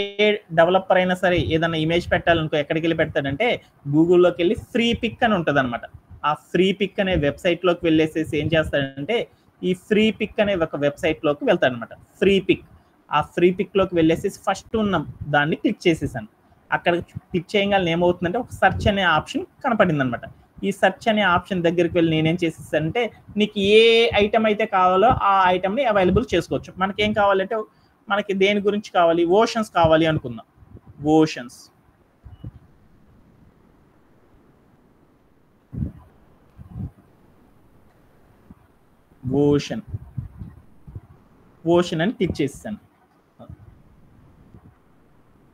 డెవలపర్ అయినా సరే ఏదైనా ఇమేజ్ పెట్టాలనుకో ఎక్కడికి వెళ్ళి పెడతాడంటే గూగుల్లోకి వెళ్ళి ఫ్రీ పిక్ అని ఉంటుంది అనమాట. ఆ ఫ్రీ పిక్ అనే వెబ్సైట్లోకి వెళ్ళేసేసి ఏం చేస్తాడంటే ఈ ఫ్రీ పిక్ అనే ఒక వెబ్సైట్లోకి వెళ్తాడు అనమాట. ఫ్రీ పిక్, ఆ ఫ్రీ పిక్లోకి వెళ్ళేసి ఫస్ట్ ఉన్న దాన్ని క్లిక్ చేసేసాను. అక్కడ క్లిక్ చేయగానే ఏమవుతుందంటే ఒక సెర్చ్ అనే ఆప్షన్ కనపడింది అనమాట. ఈ సెర్చ్ అనే ఆప్షన్ దగ్గరికి వెళ్ళి నేనేం చేసేసానంటే నీకు ఏ ఐటమ్ అయితే కావాలో ఆ ఐటమ్ని అవైలబుల్ చేసుకోవచ్చు. మనకేం కావాలంటే మనకి దేని గురించి కావాలి, ఓషన్స్ కావాలి అనుకుందాం. ఓషన్స్, ఓషన్ ఓషన్ అని క్లిక్ చేసేసాను.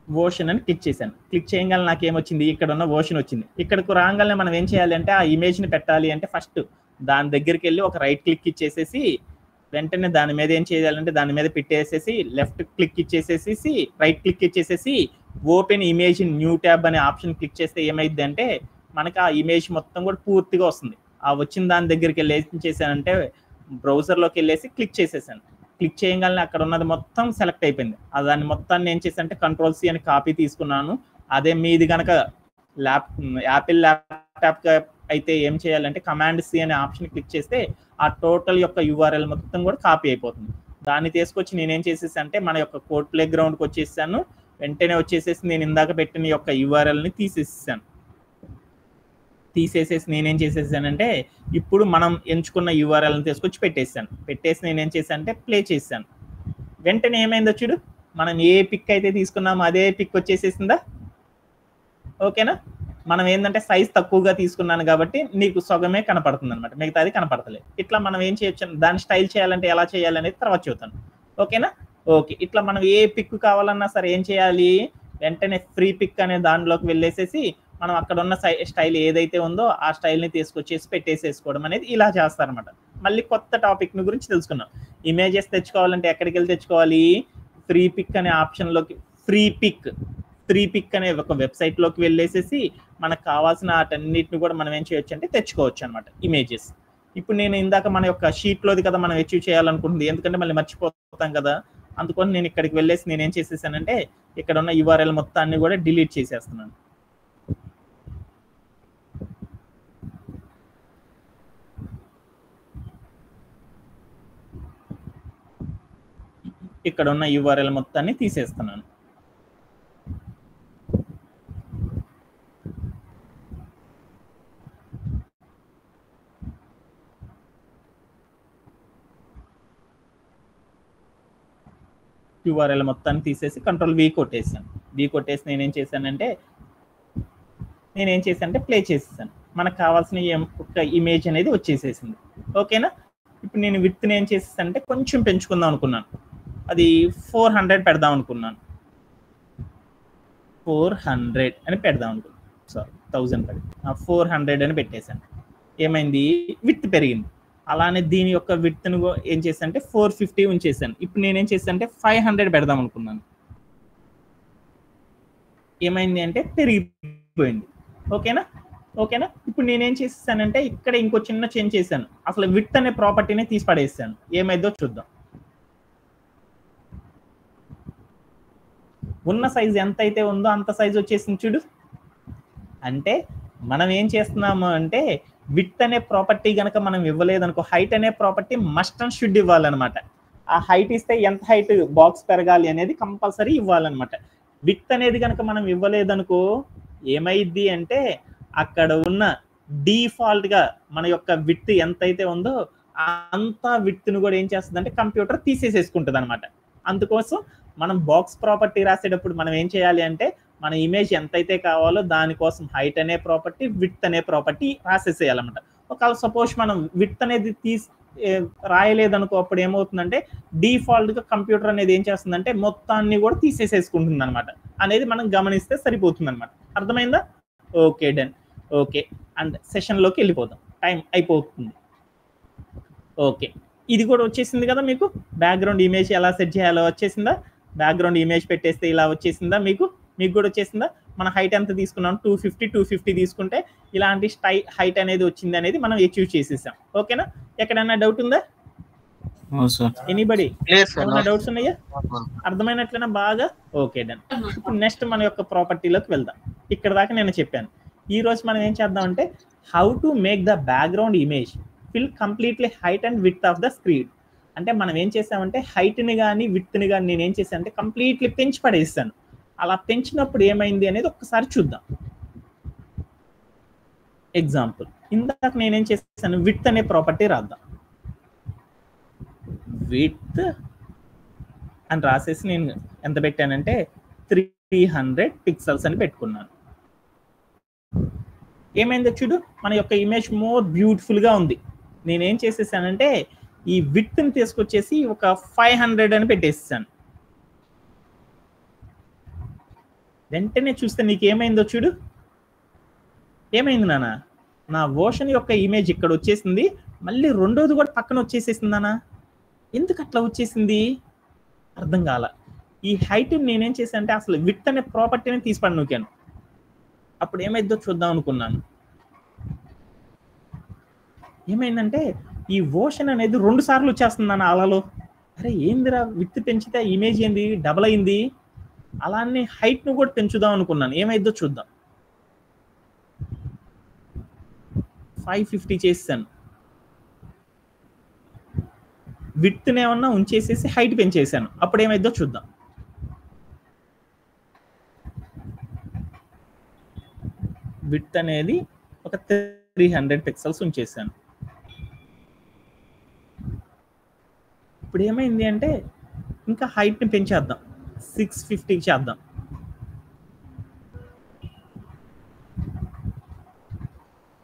ఓషన్ అని క్లిక్ చేశాను. క్లిక్ చేయగానే నాకు ఏమొచ్చింది, ఇక్కడ ఉన్న ఓషన్ వచ్చింది. ఇక్కడకు రాగానే మనం ఏం చేయాలి అంటే ఆ ఇమేజ్ని పెట్టాలి అంటే ఫస్ట్ దాని దగ్గరికి వెళ్ళి ఒక రైట్ క్లిక్ ఇచ్చేసేసి వెంటనే దాని మీద ఏం చేయాలంటే దాని మీద పెట్టేసేసి లెఫ్ట్ క్లిక్ ఇచ్చేసేసి రైట్ క్లిక్ ఇచ్చేసేసి ఓపెన్ ఇమేజ్ న్యూ ట్యాబ్ అనే ఆప్షన్ క్లిక్ చేస్తే ఏమైంది అంటే మనకి ఆ ఇమేజ్ మొత్తం కూడా పూర్తిగా వస్తుంది. ఆ వచ్చిన దాని దగ్గరికి వెళ్ళి ఏం చేశానంటే బ్రౌజర్లోకి వెళ్ళేసి క్లిక్ చేసేసాను. క్లిక్ చేయగానే అక్కడ ఉన్నది మొత్తం సెలెక్ట్ అయిపోయింది. దాన్ని మొత్తాన్ని ఏం చేశానంటే కంట్రోల్-C అని కాపీ తీసుకున్నాను. అదే మీది కనుక యాపిల్ ల్యాప్టాప్ అయితే ఏం చేయాలంటే Command-C అనే ఆప్షన్ క్లిక్ చేస్తే ఆ టోటల్ యొక్క URL మొత్తం కూడా కాపీ అయిపోతుంది. దాన్ని తీసుకొచ్చి నేనేం చేసేసి అంటే మన యొక్క కోడ్ ప్లే గ్రౌండ్కి వచ్చేసాను. వెంటనే వచ్చేసేసి నేను ఇందాక పెట్టిన యొక్క URLని తీసేసాను. తీసేసేసి నేనేం చేసేసానంటే ఇప్పుడు మనం ఎంచుకున్న URLని తీసుకొచ్చి పెట్టేసి నేనేం చేశానంటే ప్లే చేశాను. వెంటనే ఏమైందో చూడు, మనం ఏ పిక్ అయితే తీసుకున్నామో అదే పిక్ వచ్చేసేసిందా. ఓకేనా. మనం ఏంటంటే సైజ్ తక్కువగా తీసుకున్నాను కాబట్టి నీకు సగమే కనపడుతుంది అనమాట, మిగతాది కనపడతలేదు. ఇట్లా మనం ఏం చేయొచ్చు, దాన్ని స్టైల్ చేయాలంటే ఎలా చేయాలనేది తర్వాత చెబుతాను. ఓకేనా. ఓకే, ఇట్లా మనం ఏ పిక్ కావాలన్నా సరే ఏం చేయాలి, వెంటనే ఫ్రీ పిక్ అనే దానిలోకి వెళ్ళేసేసి మనం అక్కడ ఉన్న స్టైల్ ఏదైతే ఉందో ఆ స్టైల్ని తీసుకొచ్చేసి పెట్టేసేసుకోవడం అనేది ఇలా చేస్తారనమాట. మళ్ళీ కొత్త టాపిక్ గురించి తెలుసుకున్నాం. ఇమేజెస్ తెచ్చుకోవాలంటే ఎక్కడికి వెళ్ళి తెచ్చుకోవాలి, ఫ్రీ పిక్ అనే ఆప్షన్లోకి ఫ్రీ పిక్ అనే ఒక వెబ్సైట్లోకి వెళ్ళేసేసి మనకు కావాల్సిన వాటన్నిటిని కూడా మనం ఏం చేయొచ్చు అంటే తెచ్చుకోవచ్చు అనమాట ఇమేజెస్. ఇప్పుడు నేను ఇందాక మన యొక్క షీట్లోది కదా మనం అచీవ్ చేయాలనుకుంటుంది, ఎందుకంటే మళ్ళీ మర్చిపోతాం కదా, అందుకని నేను ఇక్కడికి వెళ్ళేసి నేనేం చేసేసానంటే ఇక్కడ ఉన్న URL మొత్తాన్ని కూడా డిలీట్ చేసేస్తున్నాను. ఇక్కడ ఉన్న URL మొత్తాన్ని తీసేస్తున్నాను. URL మొత్తాన్ని తీసేసి Ctrl-V కొట్టేసాను. కొట్టేసి నేనేం చేశానంటే ప్లే చేసేసాను. మనకు కావాల్సిన ఒక ఇమేజ్ అనేది వచ్చేసేసింది. ఓకేనా. ఇప్పుడు నేను విడ్త్ని ఏం చేసేసానంటే కొంచెం పెంచుకుందాం అనుకున్నాను, అది 400 పెడదాం అనుకున్నాను. 400 అని పెడదాం అనుకున్నాను, సారీ 1000 పెడి 400 అని పెట్టేశాను. ఏమైంది, విడ్త్ పెరిగింది. అలానే దీని యొక్క విడ్త్ను ఏం చేశానంటే 450 ఉంచేసాను. ఇప్పుడు నేనేం చేశానంటే 500 పెడదాం అనుకున్నాను. ఏమైంది అంటే పెరిగిపోయింది. ఓకేనా. ఇప్పుడు నేనేం చేసేసానంటే ఇక్కడ ఇంకో చిన్న చేంజ్ చేశాను. అసలు విడ్త్ అనే ప్రాపర్టీని తీసి పడేసాను. ఏమైందో చూద్దాం. ఉన్న సైజ్ ఎంత అయితే ఉందో అంత సైజ్ వచ్చేసింది చూడు. అంటే మనం ఏం చేస్తున్నాము అంటే విడ్త్ అనే ప్రాపర్టీ కనుక మనం ఇవ్వలేదనుకో హైట్ అనే ప్రాపర్టీ మస్ట్ అండ్ షుడ్ ఇవ్వాలన్నమాట. ఆ హైట్ ఇస్తే ఎంత హైట్ బాక్స్ పెరగాలి అనేది కంపల్సరీ ఇవ్వాలన్నమాట. విడ్త్ అనేది కనుక మనం ఇవ్వలేదనుకో ఏమైద్ది అంటే అక్కడ ఉన్న డిఫాల్ట్గా మన యొక్క విడ్త్ ఎంతైతే ఉందో అంత విడ్త్ను కూడా ఏం చేస్తుంది అంటే కంప్యూటర్ తీసేసేసుకుంటుంది అనమాట. అందుకోసం మనం బాక్స్ ప్రాపర్టీ రాసేటప్పుడు మనం ఏం చేయాలి అంటే మన ఇమేజ్ ఎంతైతే కావాలో దానికోసం హైట్ అనే ప్రాపర్టీ విడ్త్ అనే ప్రాపర్టీ రాసేసేయాలన్నమాట. ఒకవేళ సపోజ్ మనం విడ్త్ అనేది రాయలేదనుకో అప్పుడు ఏమవుతుందంటే డిఫాల్ట్గా కంప్యూటర్ అనేది ఏం చేస్తుందంటే మొత్తాన్ని కూడా తీసేసేసుకుంటుంది అనమాట అనేది మనం గమనిస్తే సరిపోతుంది అనమాట. అర్థమైందా? Okay done. ఓకే అండ్ సెషన్లోకి వెళ్ళిపోదాం, టైం అయిపోతుంది. ఓకే, ఇది కూడా వచ్చేసింది కదా మీకు. బ్యాక్గ్రౌండ్ ఇమేజ్ ఎలా సెట్ చేయాలో వచ్చేసిందా? బ్యాక్గ్రౌండ్ ఇమేజ్ పెట్టేస్తే ఇలా వచ్చేసిందా మీకు కూడా వచ్చేసిందా? మన హైట్ ఎంత తీసుకున్నాం? 250 తీసుకుంటే ఇలాంటి హైట్ అనేది వచ్చింది అనేది మనం అచీవ్ చేసేసాం. ఓకేనా? ఎక్కడన్నా డౌట్ ఉందా? ఎనీబడి ఏమైనా డౌట్స్ ఉన్నాయా? అర్థమైనట్లేనా బాగా? Okay done. ఇప్పుడు నెక్స్ట్ మన యొక్క ప్రాపర్టీలోకి వెళ్దాం. ఇక్కడ దాకా నేను చెప్పాను. ఈ రోజు మనం ఏం చేద్దామంటే how to make the background image fill completely height and width of the screen. అంటే మనం ఏం చేసామంటే హైట్ని కానీ విడ్త్ని కానీ నేను ఏం చేశాను అంటే కంప్లీట్లీ పెంచి పడేస్తాను. అలా పెంచినప్పుడు ఏమైంది అనేది ఒక్కసారి చూద్దాం. ఎగ్జాంపుల్, ఇందాక నేనేం చేశాను, విడ్త్ అనే ప్రాపర్టీ రాద్దాం. విడ్త్ అని రాసేసి నేను ఎంత పెట్టానంటే 300 పిక్సెల్స్ అని పెట్టుకున్నాను. ఏమైందో చూడు, మన యొక్క ఇమేజ్ మోర్ బ్యూటిఫుల్గా ఉంది. నేనేం చేసేసానంటే ఈ విడ్త్ని తీసుకొచ్చేసి ఒక 500 అని పెట్టేసాను. వెంటనే చూస్తే నీకు ఏమైందో చూడు. ఏమైంది నాన్న? నా ఓషన్ యొక్క ఇమేజ్ ఇక్కడ వచ్చేసింది, మళ్ళీ రెండోది కూడా పక్కన వచ్చేసేసింది నాన్న. ఎందుకు అట్లా వచ్చేసింది అర్థం కాల. ఈ హైట్ నేనేం చేశాను అంటే అసలు విడ్త్ అనే ప్రాపర్టీని తీసి నూకాను. అప్పుడు ఏమైందో చూద్దాం అనుకున్నాను. ఏమైందంటే ఈ ఓషన్ అనేది 2 సార్లు వచ్చేస్తుంది నాన్న అలలో. అరే ఏందిరా, విడ్త్ పెంచితే ఇమేజ్ ఏంది డబల్ అయింది. అలానే హైట్ను కూడా పెంచుదాం అనుకున్నాను. ఏమైందో చూద్దాం. 550 చేసాను. విడ్త్ని ఏమన్నా ఉంచేసేసి హైట్ పెంచేసాను. అప్పుడు ఏమైందో చూద్దాం. విడ్త్ అనేది ఒక 300 పిక్సెల్స్ ఉంచేసాను. ఇప్పుడు ఏమైంది అంటే ఇంకా హైట్ని పెంచేద్దాం, 650 చేద్దాం.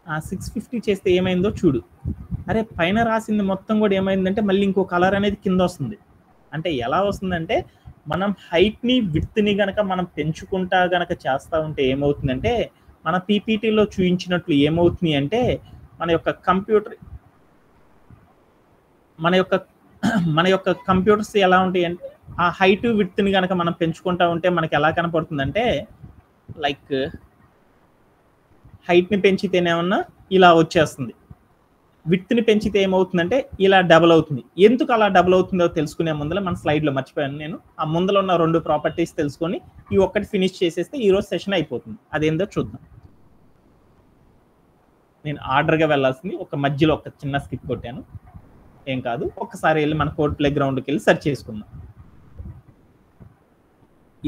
ఆ 650 చేస్తే ఏమైందో చూడు. అరే పైన రాసింది మొత్తం కూడా ఏమైందంటే మళ్ళీ ఇంకో కలర్ అనేది కింద వస్తుంది. అంటే ఎలా వస్తుందంటే మనం హైట్ని విడ్త్ని గనక మనం పెంచుకుంటా గనక చేస్తూ ఉంటే ఏమవుతుందంటే మన పీపీటీలో చూపించినట్లు ఏమవుతుంది అంటే మన యొక్క కంప్యూటర్స్ ఎలా ఉంటాయి అంటే ఆ హైట్ విడ్త్ని కనుక మనం పెంచుకుంటా ఉంటే మనకి ఎలా కనపడుతుందంటే లైక్ హైట్ని పెంచితేనేమన్నా ఇలా వచ్చేస్తుంది, విడ్త్ని పెంచితే ఏమవుతుందంటే ఇలా డబుల్ అవుతుంది. ఎందుకు అలా డబుల్ అవుతుందో తెలుసుకునే ముందర మన స్లైడ్లో మర్చిపోయాను నేను. ఆ ముందర ఉన్న 2 ప్రాపర్టీస్ తెలుసుకొని ఈ ఒక్కటి ఫినిష్ చేసేస్తే ఈరోజు సెషన్ అయిపోతుంది. అదేందో చూద్దాం. నేను ఆర్డర్గా వెళ్ళాల్సింది ఒక మధ్యలో ఒక చిన్న స్కిప్ కొట్టాను, ఏం కాదు. ఒక్కసారి వెళ్ళి మన కోడ్ ప్లే గ్రౌండ్కి వెళ్ళి సెర్చ్ చేసుకుందాం.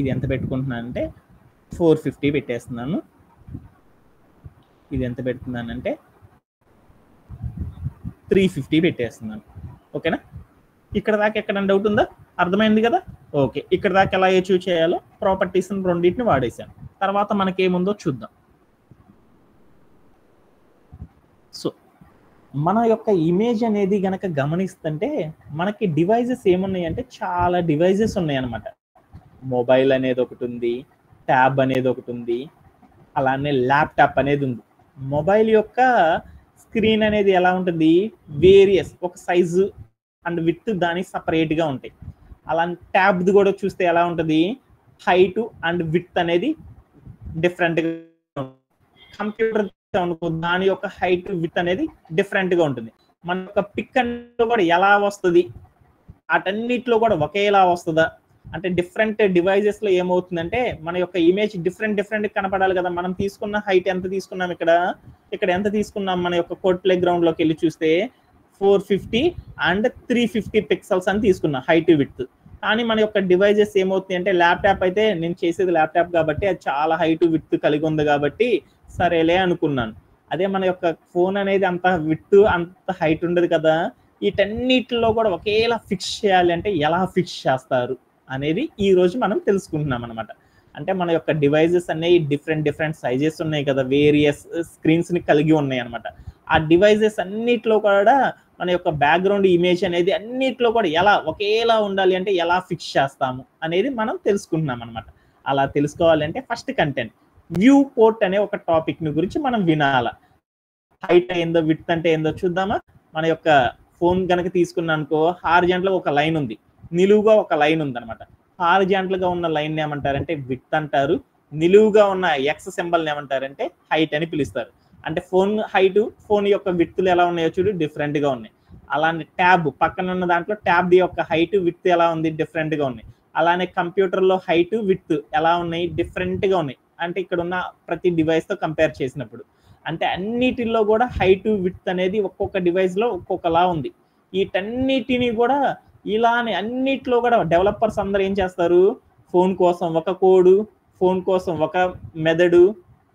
ఇది ఎంత పెట్టుకుంటున్నానంటే 450 పెట్టేస్తున్నాను. ఇది ఎంత పెడుతున్నానంటే 350 పెట్టేస్తున్నాను. ఓకేనా? ఇక్కడ దాకా ఎక్కడైనా డౌట్ ఉందా? అర్థమైంది కదా? ఓకే, ఇక్కడ దాకా ఎలా అచీవ్ చేయాలో ప్రాపర్టీస్ని రెండింటిని వాడేసాను. తర్వాత మనకేముందో చూద్దాం. సో మన యొక్క ఇమేజ్ అనేది గనక గమనిస్తుంటే మనకి డివైజెస్ ఏమున్నాయి అంటే చాలా డివైజెస్ ఉన్నాయి అన్నమాట. మొబైల్ అనేది ఒకటి ఉంది, ట్యాబ్ అనేది ఒకటి ఉంది, అలానే ల్యాప్టాప్ అనేది ఉంది. మొబైల్ యొక్క స్క్రీన్ అనేది ఎలా ఉంటుంది, వేరియస్ ఒక సైజు అండ్ విడ్త్ దానికి సపరేట్గా ఉంటాయి. అలా ట్యాబ్ది కూడా చూస్తే ఎలా ఉంటుంది, హైట్ అండ్ విడ్త్ అనేది డిఫరెంట్గా ఉంటుంది. కంప్యూటర్ దాని యొక్క హైట్ విడ్త్ అనేది డిఫరెంట్గా ఉంటుంది. మన యొక్క పిక్ అనేది కూడా ఎలా వస్తుంది, వాటన్నిటిలో కూడా ఒకేలా వస్తుందా అంటే డిఫరెంట్ డివైజెస్లో ఏమవుతుందంటే మన యొక్క ఇమేజ్ డిఫరెంట్ కనపడాలి కదా. మనం తీసుకున్న హైట్ ఎంత తీసుకున్నాం, ఇక్కడ ఎంత తీసుకున్నాం, మన యొక్క కోడ్ ప్లే గ్రౌండ్లోకి వెళ్ళి చూస్తే 450 అండ్ 350 పిక్సెల్స్ అని తీసుకున్నాం హైట్ విడ్త్. కానీ మన యొక్క డివైజెస్ ఏమవుతుంది అంటే ల్యాప్టాప్ అయితే నేను చేసేది ల్యాప్టాప్ కాబట్టి అది చాలా హైట్ విడ్త్ కలిగి ఉంది కాబట్టి సరేలే అనుకున్నాను. అదే మన యొక్క ఫోన్ అనేది అంత విడ్త్ అంత హైట్ ఉండదు కదా. వీటన్నిటిలో కూడా ఒకేలా ఫిక్స్ చేయాలి అంటే ఎలా ఫిక్స్ చేస్తారు అనేది ఈ రోజు మనం తెలుసుకుంటున్నాం అనమాట. అంటే మన యొక్క డివైజెస్ అనేవి డిఫరెంట్ సైజెస్ ఉన్నాయి కదా, వేరియస్ స్క్రీన్స్ ని కలిగి ఉన్నాయి అనమాట. ఆ డివైజెస్ అన్నిటిలో కూడా మన యొక్క బ్యాక్గ్రౌండ్ ఇమేజ్ అనేది అన్నిట్లో కూడా ఎలా ఒకేలా ఉండాలి అంటే ఎలా ఫిక్స్ చేస్తాము అనేది మనం తెలుసుకుంటున్నాం అనమాట. అలా తెలుసుకోవాలంటే ఫస్ట్ కంటెంట్ వ్యూ పోర్ట్ అనే ఒక టాపిక్ ని గురించి మనం వినాల. హైట్ ఏందో విడ్త్ అంటే ఏందో చూద్దామా. మన యొక్క ఫోన్ కనుక తీసుకున్నా అనుకో, హారిజాంటల్ ఒక లైన్ ఉంది, నిలువుగా ఒక లైన్ ఉంది అనమాట. హారిజాంటల్ గా ఉన్న లైన్ ఏమంటారంటే విడ్త్ అంటారు, నిలువుగా ఉన్న ఎక్స్ సింబల్ ఏమంటారంటే హైట్ అని పిలుస్తారు. అంటే ఫోన్ హైట్ ఫోన్ యొక్క విడ్త్లు ఎలా ఉన్నాయో చూడు డిఫరెంట్ గా ఉన్నాయి. అలానే ట్యాబ్ పక్కన ఉన్న దాంట్లో ట్యాబ్ యొక్క హైట్ విడ్త్ ఎలా ఉంది డిఫరెంట్ గా ఉన్నాయి. అలానే కంప్యూటర్ లో హైట్ విడ్త్ ఎలా ఉన్నాయి డిఫరెంట్ గా ఉన్నాయి. అంటే ఇక్కడ ఉన్న ప్రతి డివైస్ తో కంపేర్ చేసినప్పుడు అంటే అన్నిటిలో కూడా హైట్ విడ్త్ అనేది ఒక్కొక్క డివైస్ లో ఒక్కొక్కలా ఉంది. వీటన్నిటిని కూడా ఇలానే అన్నిట్లో కూడా డెవలపర్స్ అందరూ ఏం చేస్తారు, ఫోన్ కోసం ఒక కోడ్, ఫోన్ కోసం ఒక మెథడ్,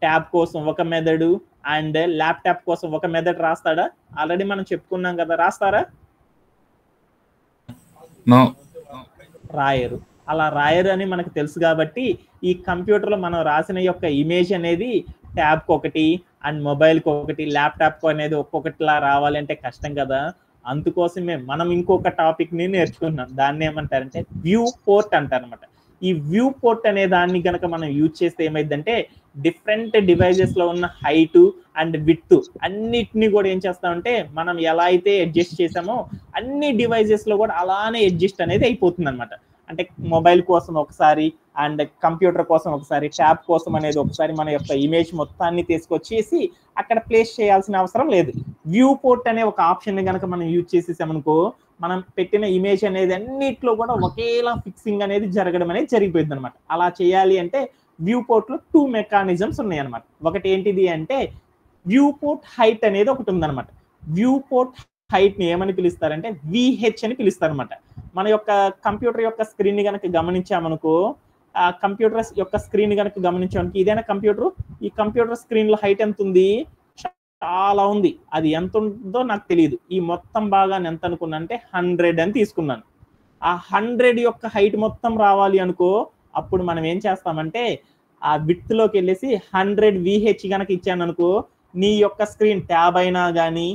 ట్యాబ్ కోసం ఒక మెథడ్ అండ్ ల్యాప్టాప్ కోసం ఒక మెథడ్ రాస్తాడా? ఆల్రెడీ మనం చెప్పుకున్నాం కదా, రాస్తారా? రాయరు. అలా రాయరు అని మనకు తెలుసు కాబట్టి ఈ కంప్యూటర్ లో మనం రాసిన యొక్క ఇమేజ్ అనేది ట్యాబ్ కి ఒకటి అండ్ మొబైల్ కి ఒకటి, ల్యాప్టాప్ కు అనేది ఒక్కొక్కటిలా రావాలంటే కష్టం కదా. అందుకోసమే మనం ఇంకొక టాపిక్ ని నేర్చుకున్నాం. దాన్ని ఏమంటారంటే వ్యూ పోర్ట్ అంటారు అనమాట. ఈ వ్యూ పోర్ట్ అనే దాన్ని గనక మనం యూజ్ చేస్తే ఏమైందంటే డిఫరెంట్ డివైజెస్ లో ఉన్న హైట్ అండ్ విడ్త్ అన్నిటిని కూడా ఏం చేస్తామంటే మనం ఎలా అయితే అడ్జస్ట్ చేసామో అన్ని డివైజెస్ లో కూడా అలానే అడ్జస్ట్ అనేది అయిపోతుంది అనమాట. అంటే మొబైల్ కోసం ఒకసారి అండ్ కంప్యూటర్ కోసం ఒకసారి, ట్యాబ్ కోసం అనేది ఒకసారి మన యొక్క ఇమేజ్ మొత్తాన్ని తీసుకొచ్చేసి అక్కడ ప్లేస్ చేయాల్సిన అవసరం లేదు. వ్యూ పోర్ట్ అనే ఒక ఆప్షన్ ని కనుక మనం యూజ్ చేసేసామనుకో మనం పెట్టిన ఇమేజ్ అనేది అన్నిట్లో కూడా ఒకేలా ఫిక్సింగ్ అనేది జరగడం అనేది జరిగిపోయింది అనమాట. అలా చేయాలి అంటే వ్యూ పోర్ట్ లో 2 మెకానిజమ్స్ ఉన్నాయి అనమాట. ఒకటి ఏంటిది అంటే వ్యూ పోర్ట్ హైట్ అనేది ఒకటి ఉందన్నమాట. వ్యూ పోర్ట్ హైట్ ని ఏమని పిలుస్తారంటే విహెచ్ అని పిలుస్తారు అనమాట. మన యొక్క కంప్యూటర్ యొక్క స్క్రీన్ ని కనుక గమనించామనుకో, ఆ కంప్యూటర్ యొక్క స్క్రీన్ కనుక గమనించామనుకో, ఇదేనా కంప్యూటర్, ఈ కంప్యూటర్ స్క్రీన్ లో హైట్ ఎంత ఉంది, చాలా ఉంది. అది ఎంత ఉందో నాకు తెలియదు. ఈ మొత్తం భాగాన్ని ఎంత అనుకున్నా అంటే 100 అని తీసుకున్నాను. ఆ 100 యొక్క హైట్ మొత్తం రావాలి అనుకో, అప్పుడు మనం ఏం చేస్తామంటే ఆ విడ్త్ లోకి వెళ్ళేసి 100 విహెచ్ కనుక ఇచ్చాను అనుకో, నీ యొక్క స్క్రీన్ ట్యాబ్ అయినా కానీ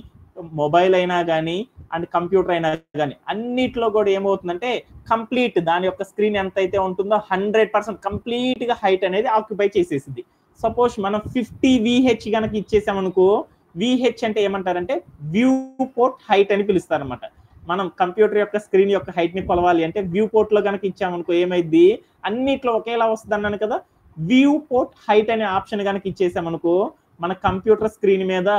మొబైల్ అయినా కానీ అండ్ కంప్యూటర్ అయినా కానీ అన్నిట్లో కూడా ఏమవుతుందంటే కంప్లీట్ దాని యొక్క స్క్రీన్ ఎంత అయితే ఉంటుందో 100% కంప్లీట్ గా హైట్ అనేది ఆక్యుపై చేసేసింది. సపోజ్ మనం 50 విహెచ్ కనుక ఇచ్చేసామనుకో, విహెచ్ అంటే ఏమంటారంటే వ్యూ పోర్ట్ హైట్ అని పిలుస్తారు అనమాట. మనం కంప్యూటర్ యొక్క స్క్రీన్ యొక్క హైట్ ని కొలవాలి అంటే వ్యూ పోర్ట్ లో కనుక ఇచ్చామనుకో ఏమైంది, అన్నిట్లో ఒకేలా వస్తుంది అన్నాను కదా. వ్యూ పోర్ట్ హైట్ అనే ఆప్షన్ కనుక ఇచ్చేసామనుకో మన కంప్యూటర్ స్క్రీన్ మీద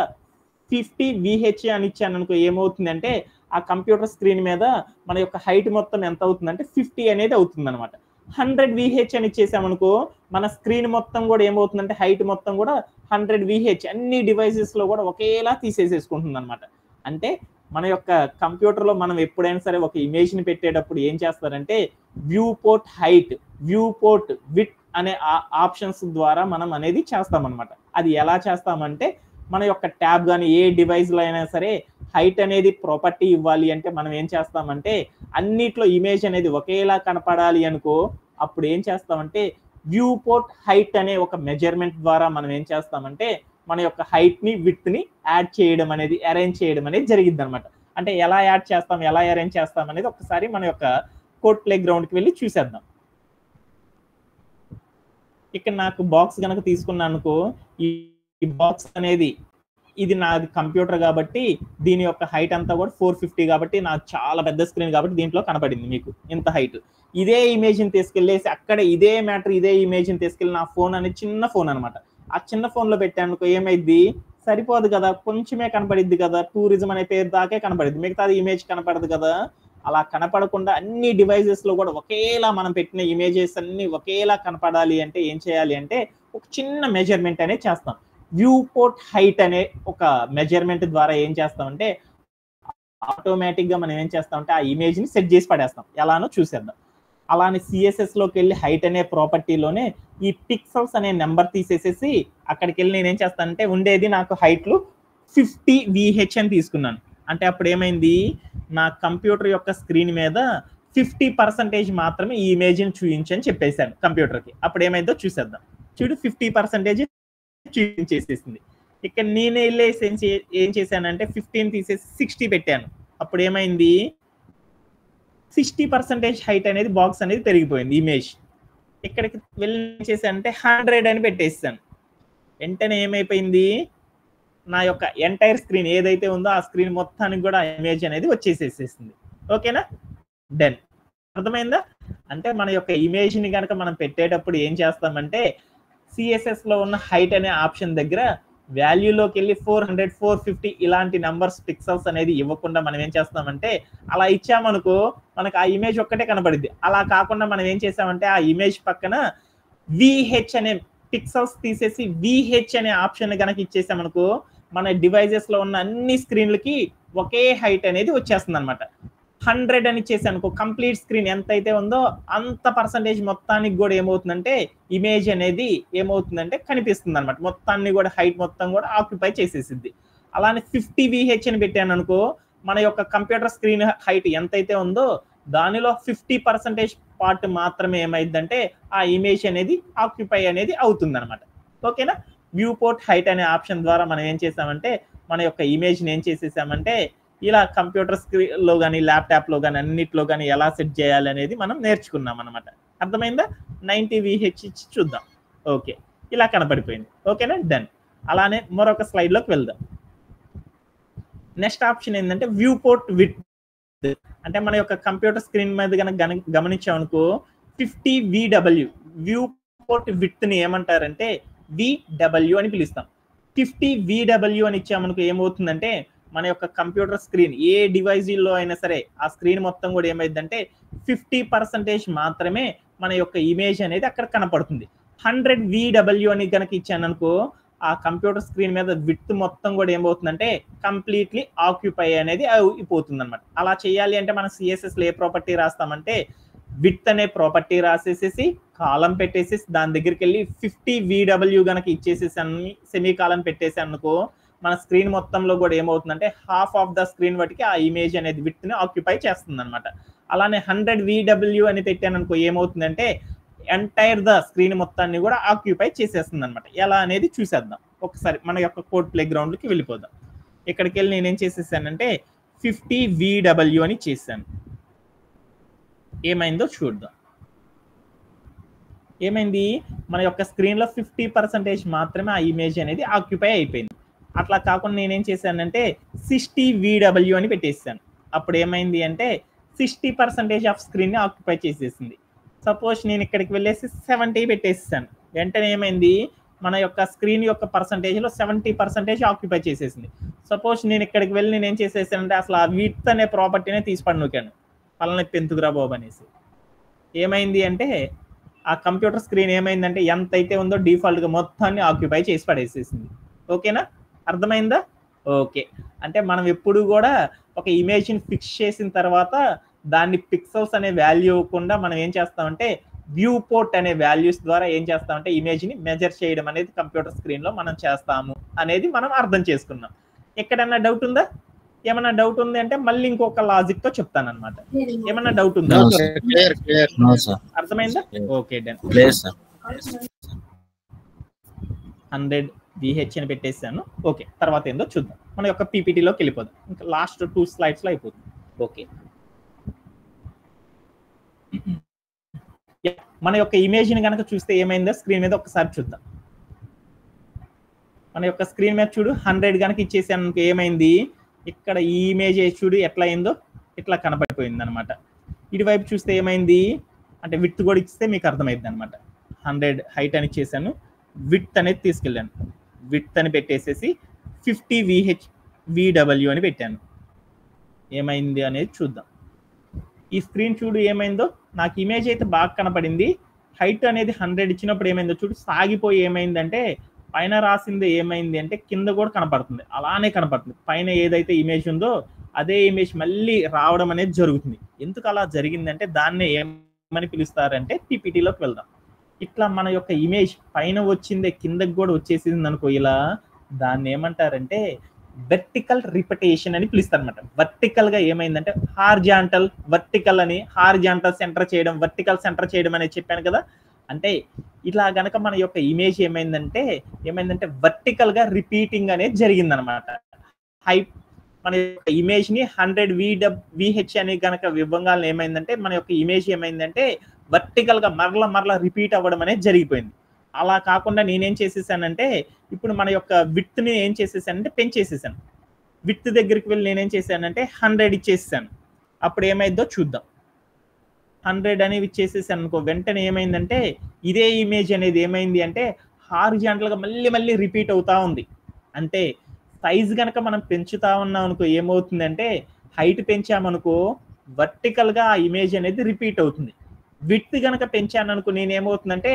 50 విహెచ్ అని ఇచ్చాను అనుకో ఏమవుతుందంటే ఆ కంప్యూటర్ స్క్రీన్ మీద మన యొక్క హైట్ మొత్తం ఎంత అవుతుందంటే 50 అనేది అవుతుంది అనమాట. 100 విహెచ్ అని ఇచ్చేసామనుకో మన స్క్రీన్ మొత్తం కూడా ఏమవుతుందంటే హైట్ మొత్తం కూడా 100 విహెచ్ అన్ని డివైసెస్ లో కూడా ఒకేలా తీసేసేసుకుంటుంది అనమాట. అంటే మన యొక్క కంప్యూటర్ లో మనం ఎప్పుడైనా సరే ఒక ఇమేజ్ ని పెట్టేటప్పుడు ఏం చేస్తారంటే view port height, view port width అనే ఆప్షన్స్ ద్వారా మనం అనేది చేస్తాం అనమాట. అది ఎలా చేస్తామంటే మన యొక్క ట్యాబ్ కానీ ఏ డివైస్ లో అయినా సరే హైట్ అనేది ప్రాపర్టీ ఇవ్వాలి అంటే మనం ఏం చేస్తామంటే అన్నిట్లో ఇమేజ్ అనేది ఒకేలా కనపడాలి అనుకో, అప్పుడు ఏం చేస్తామంటే వ్యూ పోర్ట్ హైట్ అనే ఒక మెజర్మెంట్ ద్వారా మనం ఏం చేస్తామంటే మన యొక్క హైట్ ని విడ్త్ ని యాడ్ చేయడం అనేది అరేంజ్ చేయడం అనేది జరిగింది అనమాట. అంటే ఎలా యాడ్ చేస్తాం, ఎలా అరేంజ్ చేస్తాం అనేది ఒకసారి మన యొక్క కోడ్ ప్లే గ్రౌండ్ కి వెళ్ళి చూసేద్దాం. ఇక్కడ నాకు బాక్స్ కనుక తీసుకున్నాను అనుకో, ఈ బాక్స్ అనేది ఇది నాది కంప్యూటర్ కాబట్టి దీని యొక్క హైట్ అంతా కూడా 450 కాబట్టి నాకు చాలా పెద్ద స్క్రీన్ కాబట్టి దీంట్లో కనపడింది మీకు ఇంత హైట్. ఇదే ఇమేజ్ ని తీసుకెళ్లేసి అక్కడ ఇదే మ్యాటర్ ఇదే ఇమేజ్ ని తీసుకెళ్లి నా ఫోన్ అనేది చిన్న ఫోన్ అనమాట, ఆ చిన్న ఫోన్ లో పెట్టాను అనుకో ఏమైద్ది, సరిపోదు కదా, కొంచెమే కనపడిద్ది కదా, టూరిజం అనే పేరు దాకే కనపడిద్ది, మిగతాది ఇమేజ్ కనపడదు కదా. అలా కనపడకుండా అన్ని డివైజెస్ లో కూడా ఒకేలా మనం పెట్టిన ఇమేజెస్ అన్ని ఒకేలా కనపడాలి అంటే ఏం చేయాలి అంటే ఒక చిన్న మెజర్మెంట్ అనేది చేస్తాం. వ్యూ పోర్ట్ హైట్ అనే ఒక మెజర్మెంట్ ద్వారా ఏం చేస్తామంటే ఆటోమేటిక్ గా మనం ఏం చేస్తామంటే ఆ ఇమేజ్ ని సెట్ చేసి పడేస్తాం. ఎలానో చూసేద్దాం. అలానే సిఎస్ఎస్ లోకి వెళ్ళి హైట్ అనే ప్రాపర్టీలోనే ఈ పిక్సెల్స్ అనే నెంబర్ తీసేసేసి అక్కడికి వెళ్ళి నేను ఏం చేస్తానంటే ఉండేది నాకు హైట్లు 50 విహెచ్ అని తీసుకున్నాను. అంటే అప్పుడు ఏమైంది, నా కంప్యూటర్ యొక్క స్క్రీన్ మీద 50% మాత్రమే ఈ ఇమేజ్ ని చూపించని చెప్పేశాను కంప్యూటర్ కి. అప్పుడు ఏమైందో చూసేద్దాం. చూడు 50% చూపించేసేసింది. ఇక్కడ నేనే వెళ్ళేసి ఏం చేశానంటే 15 తీసేసి 60 పెట్టాను. అప్పుడు ఏమైంది 60% హైట్ అనేది బాక్స్ అనేది పెరిగిపోయింది ఇమేజ్. ఇక్కడికి వెళ్ళి ఏం చేశానంటే 100 అని పెట్టేసాను. వెంటనే ఏమైపోయింది నా యొక్క ఎంటైర్ స్క్రీన్ ఏదైతే ఉందో ఆ స్క్రీన్ మొత్తానికి కూడా ఇమేజ్ అనేది వచ్చేసేసేసింది. ఓకేనా, డన్. అర్థమైందా? అంటే మన యొక్క ఇమేజ్ ని కనుక మనం పెట్టేటప్పుడు ఏం చేస్తామంటే సిఎస్ఎస్ లో ఉన్న హైట్ అనే ఆప్షన్ దగ్గర వాల్యూలోకి వెళ్ళి 400, 450 ఇలాంటి నంబర్స్ పిక్సెల్స్ అనేది ఇవ్వకుండా మనం ఏం చేస్తామంటే అలా ఇచ్చామనుకో మనకు ఆ ఇమేజ్ ఒక్కటే కనబడుద్ది. అలా కాకుండా మనం ఏం చేసామంటే ఆ ఇమేజ్ పక్కన VH అనే పిక్సెల్స్ తీసేసి VH అనే ఆప్షన్ కనుక ఇచ్చేసామనుకో మన డివైజెస్ లో ఉన్న అన్ని స్క్రీన్లకి ఒకే హైట్ అనేది వచ్చేస్తుంది అనమాట. 100 అని ఇచ్చేసి అనుకో కంప్లీట్ స్క్రీన్ ఎంత అయితే ఉందో అంత పర్సంటేజ్ మొత్తానికి కూడా ఏమవుతుందంటే ఇమేజ్ అనేది ఏమవుతుందంటే కనిపిస్తుంది అనమాట. మొత్తాన్ని కూడా హైట్ మొత్తం కూడా ఆక్యుపై చేసేసిద్ది. అలానే 50 VH అని పెట్టాను అనుకో మన యొక్క కంప్యూటర్ స్క్రీన్ హైట్ ఎంతైతే ఉందో దానిలో 50% పార్ట్ మాత్రమే ఏమైందంటే ఆ ఇమేజ్ అనేది ఆక్యుపై అనేది అవుతుంది అనమాట. ఓకేనా, వ్యూ పోర్ట్ హైట్ అనే ఆప్షన్ ద్వారా మనం ఏం చేసామంటే మన యొక్క ఇమేజ్ని ఏం చేసేసామంటే ఇలా కంప్యూటర్ స్క్రీన్ లో కానీ ల్యాప్టాప్ లో కానీ అన్నిట్లో కానీ ఎలా సెట్ చేయాలి అనేది మనం నేర్చుకున్నాం అనమాట. అర్థమైందా? 90 VH ఇచ్చి చూద్దాం. ఓకే, ఇలా కనపడిపోయింది. ఓకేనా, డన్. అలానే మరొక స్లైడ్ లోకి వెళ్దాం. నెక్స్ట్ ఆప్షన్ ఏంటంటే వ్యూ పోర్ట్ విడ్త్. అంటే మన యొక్క కంప్యూటర్ స్క్రీన్ మీద కనుక గమనించామనుకో 50 VW వ్యూ పోర్ట్ విడ్త్ ని ఏమంటారంటే VW అని పిలుస్తాం. 50 VW అని ఇచ్చామనుకో ఏమవుతుందంటే మన యొక్క కంప్యూటర్ స్క్రీన్ ఏ డివైజ్లో అయినా సరే ఆ స్క్రీన్ మొత్తం కూడా ఏమైందంటే 50% మాత్రమే మన యొక్క ఇమేజ్ అనేది అక్కడ కనపడుతుంది. 100 VW అని కనుక ఇచ్చాననుకో ఆ కంప్యూటర్ స్క్రీన్ మీద విడ్త్ మొత్తం కూడా ఏమవుతుందంటే కంప్లీట్లీ ఆక్యుపై అనేది అయిపోతుంది అనమాట. అలా చేయాలి అంటే మనం సిఎస్ఎస్ లో ఏ ప్రాపర్టీ రాస్తామంటే విడ్త్ అనే ప్రాపర్టీ రాసేసేసి కాలం పెట్టేసి దాని దగ్గరికి వెళ్ళి 50 VW కనుక ఇచ్చేసేసి అన్ని సెమీ కాలం పెట్టేసి అనుకో మన స్క్రీన్ మొత్తంలో కూడా ఏమవుతుందంటే హాఫ్ ఆఫ్ ద స్క్రీన్ వాటికి ఆ ఇమేజ్ అనేది విడ్త్ ని ఆక్యుపై చేస్తుంది అనమాట. అలానే 100 VW అని పెట్టాను అనుకో ఏమవుతుందంటే ఎంటైర్ ద స్క్రీన్ మొత్తాన్ని కూడా ఆక్యుపై చేసేస్తుంది అనమాట. ఎలా అనేది చూసేద్దాం ఒకసారి. మన యొక్క కోడ్ ప్లే గ్రౌండ్ కి వెళ్ళిపోదాం. ఇక్కడికి వెళ్ళి నేనేం చేసేసానంటే 50 VW అని చేశాను. ఏమైందో చూద్దాం. ఏమైంది మన యొక్క స్క్రీన్ లో 50% మాత్రమే ఆ ఇమేజ్ అనేది ఆక్యుపై అయిపోయింది. అట్లా కాకుండా నేనేం చేశానంటే 60 VW అని పెట్టేసాను. అప్పుడు ఏమైంది అంటే 60% ఆఫ్ స్క్రీన్ ని ఆక్యుపై చేసేసింది. సపోజ్ నేను ఇక్కడికి వెళ్ళేసి 70 పెట్టేసాను. వెంటనే ఏమైంది మన యొక్క స్క్రీన్ యొక్క పర్సంటేజ్ లో 70% ఆక్యుపై చేసేసింది. సపోజ్ నేను ఇక్కడికి వెళ్ళి నేను ఏం చేసేసానంటే అసలు ఆ విడ్త్ అనే ప్రాపర్టీనే తీసి పన్నుకాను పలానా పెంతుకురా బాబు అనేసి. ఏమైంది అంటే ఆ కంప్యూటర్ స్క్రీన్ ఏమైందంటే ఎంత అయితే ఉందో డిఫాల్ట్ గా మొత్తాన్ని ఆక్యుపై చేసి పడేసేసింది. ఓకేనా, అర్థమైందా? ఓకే, అంటే మనం ఎప్పుడు కూడా ఒక ఇమేజ్ ని ఫిక్స్ చేసిన తర్వాత దాన్ని పిక్సెల్స్ అనే వాల్యూ ఇవ్వకుండా మనం ఏం చేస్తామంటే వ్యూ పోర్ట్ అనే వాల్యూస్ ద్వారా ఏం చేస్తామంటే ఇమేజ్ ని మెజర్ చేయడం అనేది కంప్యూటర్ స్క్రీన్ లో మనం చేస్తాము అనేది మనం అర్థం చేసుకున్నాం. ఎక్కడన్నా డౌట్ ఉందా? ఏమన్నా డౌట్ ఉంది అంటే మళ్ళీ ఇంకొక లాజిక్ తో చెప్తాను అనమాట. ఏమన్నా డౌట్ ఉందా? అర్థమైందా? Okay, done. 100 VH అని పెట్టేసాను. ఓకే, తర్వాత ఏందో చూద్దాం. మన యొక్క పీపీటీలోకి వెళ్ళిపోదాం. ఇంకా లాస్ట్ 2 స్లైడ్స్ లో అయిపోతుంది. ఓకే, మన యొక్క ఇమేజ్ ని కనుక చూస్తే ఏమైందో స్క్రీన్ మీద ఒకసారి చూద్దాం. మన యొక్క స్క్రీన్ మీద చూడు 100 కనుక ఇచ్చేసాను ఏమైంది ఇక్కడ ఈ ఇమేజ్ చూడు ఎట్లా అయిందో ఇట్లా కనబడిపోయింది అనమాట. ఇటువైపు చూస్తే ఏమైంది అంటే విడ్త్ కూడా ఇస్తే మీకు అర్థమైంది అనమాట. 100 హైట్ అని ఇచ్చేసాను, విడ్త్ అనేది తీసుకెళ్ళాను, విడ్త్ అని పెట్టేసేసి 50 VW అని పెట్టాను. ఏమైంది అనేది చూద్దాం. ఈ స్క్రీన్ చూడు ఏమైందో నాకు ఇమేజ్ అయితే బాగా కనపడింది. హైట్ అనేది 100 ఇచ్చినప్పుడు ఏమైందో చూడు సాగిపోయి ఏమైందంటే పైన రాసింది ఏమైంది అంటే కింద కూడా కనపడుతుంది, అలానే కనపడుతుంది. పైన ఏదైతే ఇమేజ్ ఉందో అదే ఇమేజ్ మళ్ళీ రావడం అనేది జరుగుతుంది. ఎందుకు అలా జరిగిందంటే దాన్నే ఏమని పిలుస్తారంటే పీపీటీలోకి వెళ్దాం. ఇట్లా మన యొక్క ఇమేజ్ పైన వచ్చిందే కిందకి కూడా వచ్చేసింది అనుకో ఇలా, దాన్ని ఏమంటారంటే వెర్టికల్ రిపిటేషన్ అని పిలుస్తారు అనమాట. వర్టికల్ గా ఏమైందంటే హార్జాంటల్ వర్టికల్ అని, హార్జాంటల్ సెంటర్ చేయడం వర్టికల్ సెంటర్ చేయడం అనేది చెప్పాను కదా. అంటే ఇలా గనక మన యొక్క ఇమేజ్ ఏమైందంటే వర్టికల్ గా రిపీటింగ్ అనేది జరిగిందనమాట. హైప్ మన యొక్క ఇమేజ్ ని 100 VH అని గనక విభంగాలను ఏమైందంటే మన యొక్క ఇమేజ్ ఏమైందంటే వర్టికల్ గా మరల రిపీట్ అవ్వడం అనేది జరిగిపోయింది. అలా కాకుండా నేనేం చేసేసానంటే ఇప్పుడు మన యొక్క విడ్త్ ని ఏం చేసేసానంటే పెంచేసేసాను. విడ్త్ దగ్గరికి వెళ్ళి నేనేం చేశానంటే 100 ఇచ్చేసాను. అప్పుడు ఏమైందో చూద్దాం. 100 అనేవి ఇచ్చేసేసాను అనుకో, వెంటనే ఏమైందంటే ఇదే ఇమేజ్ అనేది ఏమైంది అంటే హారిజాంటల్ గా మళ్ళీ రిపీట్ అవుతా ఉంది. అంటే సైజ్ గనక మనం పెంచుతా ఉన్నాం అనుకో ఏమవుతుందంటే హైట్ పెంచామనుకో వర్టికల్ గా ఆ ఇమేజ్ అనేది రిపీట్ అవుతుంది. విడ్త్ గనక పెంచాను అనుకో నేనేమవుతుందంటే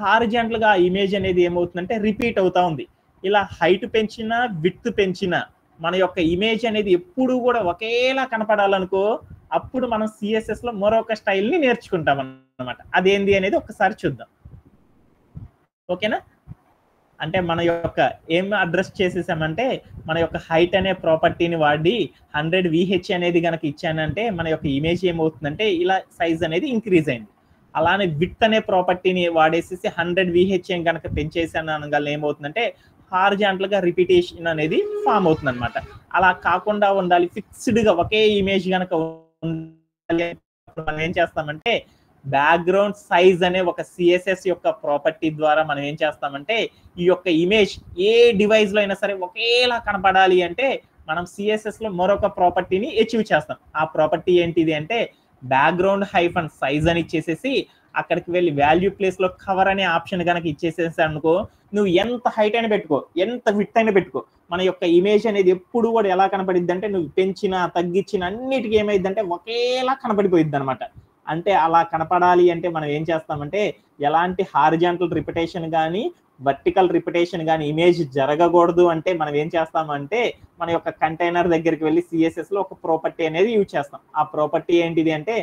హారిజాంటల్ గా ఆ ఇమేజ్ అనేది ఏమవుతుందంటే రిపీట్ అవుతా ఉంది. ఇలా హైట్ పెంచినా విడ్త్ పెంచినా మన యొక్క ఇమేజ్ అనేది ఎప్పుడు కూడా ఒకేలా కనపడాలనుకో అప్పుడు మనం సిఎస్ఎస్ లో మరొక స్టైల్ ని నేర్చుకుంటాం అన్నమాట. అదేంది అనేది ఒకసారి చూద్దాం. ఓకేనా? అంటే మన యొక్క ఏం అడ్రస్ చేసేసామంటే మన యొక్క హైట్ అనే ప్రాపర్టీని వాడి 100 VH అనేది గనక ఇచ్చానంటే మన యొక్క ఇమేజ్ ఏమవుతుందంటే ఇలా సైజ్ అనేది ఇంక్రీజ్ అయింది. అలానే విడ్త్ అనే ప్రాపర్టీని వాడేసేసి 100 VH కనుక పెంచేసాను అనగానే ఏమవుతుందంటే హారిజాంటల్ గా రిపిటేషన్ అనేది ఫామ్ అవుతుంది అనమాట. అలా కాకుండా ఉండాలి, ఫిక్స్డ్ గా ఒకే ఇమేజ్ కనుక ఉండాలి మనం ఏం చేస్తామంటే బ్యాక్గ్రౌండ్ సైజ్ అనే ఒక సిఎస్ఎస్ యొక్క ప్రాపర్టీ ద్వారా మనం ఏం చేస్తామంటే ఈ యొక్క ఇమేజ్ ఏ డివైస్ లో అయినా సరే ఒకేలా కనపడాలి అంటే మనం సిఎస్ఎస్ లో మరొక ప్రాపర్టీని అచీవ్ చేస్తాం. ఆ ప్రాపర్టీ ఏంటిది అంటే బ్యాక్గ్రౌండ్ హైఫన్ సైజ్ అని ఇచ్చేసేసి అక్కడికి వెళ్ళి వాల్యూ ప్లేస్ లో కవర్ అనే ఆప్షన్ కనుక ఇచ్చేసేసి అనుకో నువ్వు ఎంత హైట్ అయినా పెట్టుకో, ఎంత విడ్త్ అయినా పెట్టుకో, మన యొక్క ఇమేజ్ అనేది ఎప్పుడు కూడా ఎలా కనపడిద్ది అంటే నువ్వు పెంచినా తగ్గించిన అన్నిటికీ ఏమైంది అంటే ఒకేలా కనపడిపోయిద్ది అనమాట. అంటే అలా కనపడాలి అంటే మనం ఏం చేస్తామంటే ఎలాంటి హారిజాంటల్ రిపిటేషన్ కానీ వర్టికల్ రిపిటేషన్ కానీ ఇమేజ్ జరగకూడదు అంటే మనం ఏం చేస్తామంటే మన యొక్క కంటైనర్ దగ్గరికి వెళ్ళి సిఎస్ఎస్ లో ఒక ప్రాపర్టీ అనేది యూజ్ చేస్తాం. ఆ ప్రాపర్టీ ఏంటిది అంటే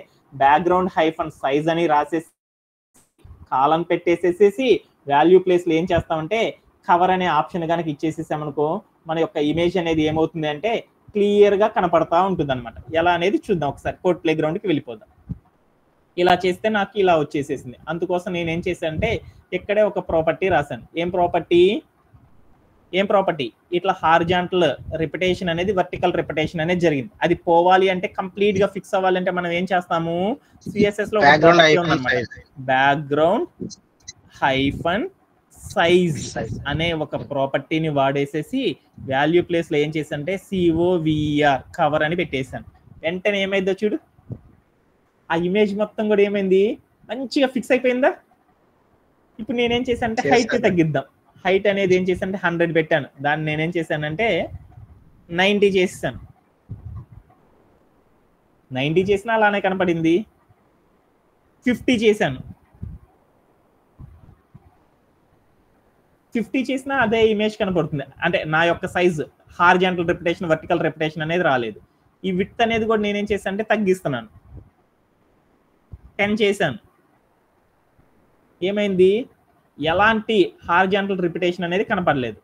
బ్యాక్గ్రౌండ్ హైఫన్ సైజ్ అని రాసేసి కాలం పెట్టేసేసి వాల్యూ ప్లేస్ లో ఏం చేస్తామంటే కవర్ అనే ఆప్షన్ కనుక ఇచ్చేసేసామనుకో మన యొక్క ఇమేజ్ అనేది ఏమవుతుంది అంటే క్లియర్ గా కనపడతా ఉంటుంది అనమాట. ఎలా అనేది చూద్దాం ఒకసారి. కోడ్ ప్లే గ్రౌండ్ కి వెళ్ళిపోదాం. ఇలా చేస్తే నాకు ఇలా వచ్చేసేసింది. అందుకోసం నేను ఏం చేశానంటే ఇక్కడే ఒక ప్రాపర్టీ రాశాను. ఏం ప్రాపర్టీ ఇట్లా హారిజాంటల్ రిపిటేషన్ అనేది వర్టికల్ రిపిటేషన్ అనేది జరిగింది. అది పోవాలి అంటే కంప్లీట్ గా ఫిక్స్ అవ్వాలంటే మనం ఏం చేస్తాము సిఎస్ఎస్ లో బ్యాక్గ్రౌండ్ హైఫన్ సైజ్ అనే ఒక ప్రాపర్టీని వాడేసేసి వాల్యూ ప్లేస్ లో ఏం చేశానంటే COVER కవర్ అని పెట్టేశాను. వెంటనే ఏమైందో చూడు, ఆ ఇమేజ్ మొత్తం కూడా ఏమైంది మంచిగా ఫిక్స్ అయిపోయిందా. ఇప్పుడు నేనేం చేశానంటే హైట్ తగ్గిద్దాం. హైట్ అనేది ఏం చేశానంటే 100 పెట్టాను. దాన్ని నేనేం చేశానంటే 90 చేసాను. 90 చేసినా అలానే కనపడింది. 50 చేశాను. 50 చేసినా అదే ఇమేజ్ కనపడుతుంది. అంటే నా యొక్క size horizontal repetition vertical repetition అనేది రాలేదు. ఈ విడ్త్ అనేది కూడా నేనేం చేశాను అంటే తగ్గిస్తున్నాను. 10 చేశాను. ఏమైంది ఎలాంటి హారిజాంటల్ రిపిటేషన్ అనేది కనపడలేదు.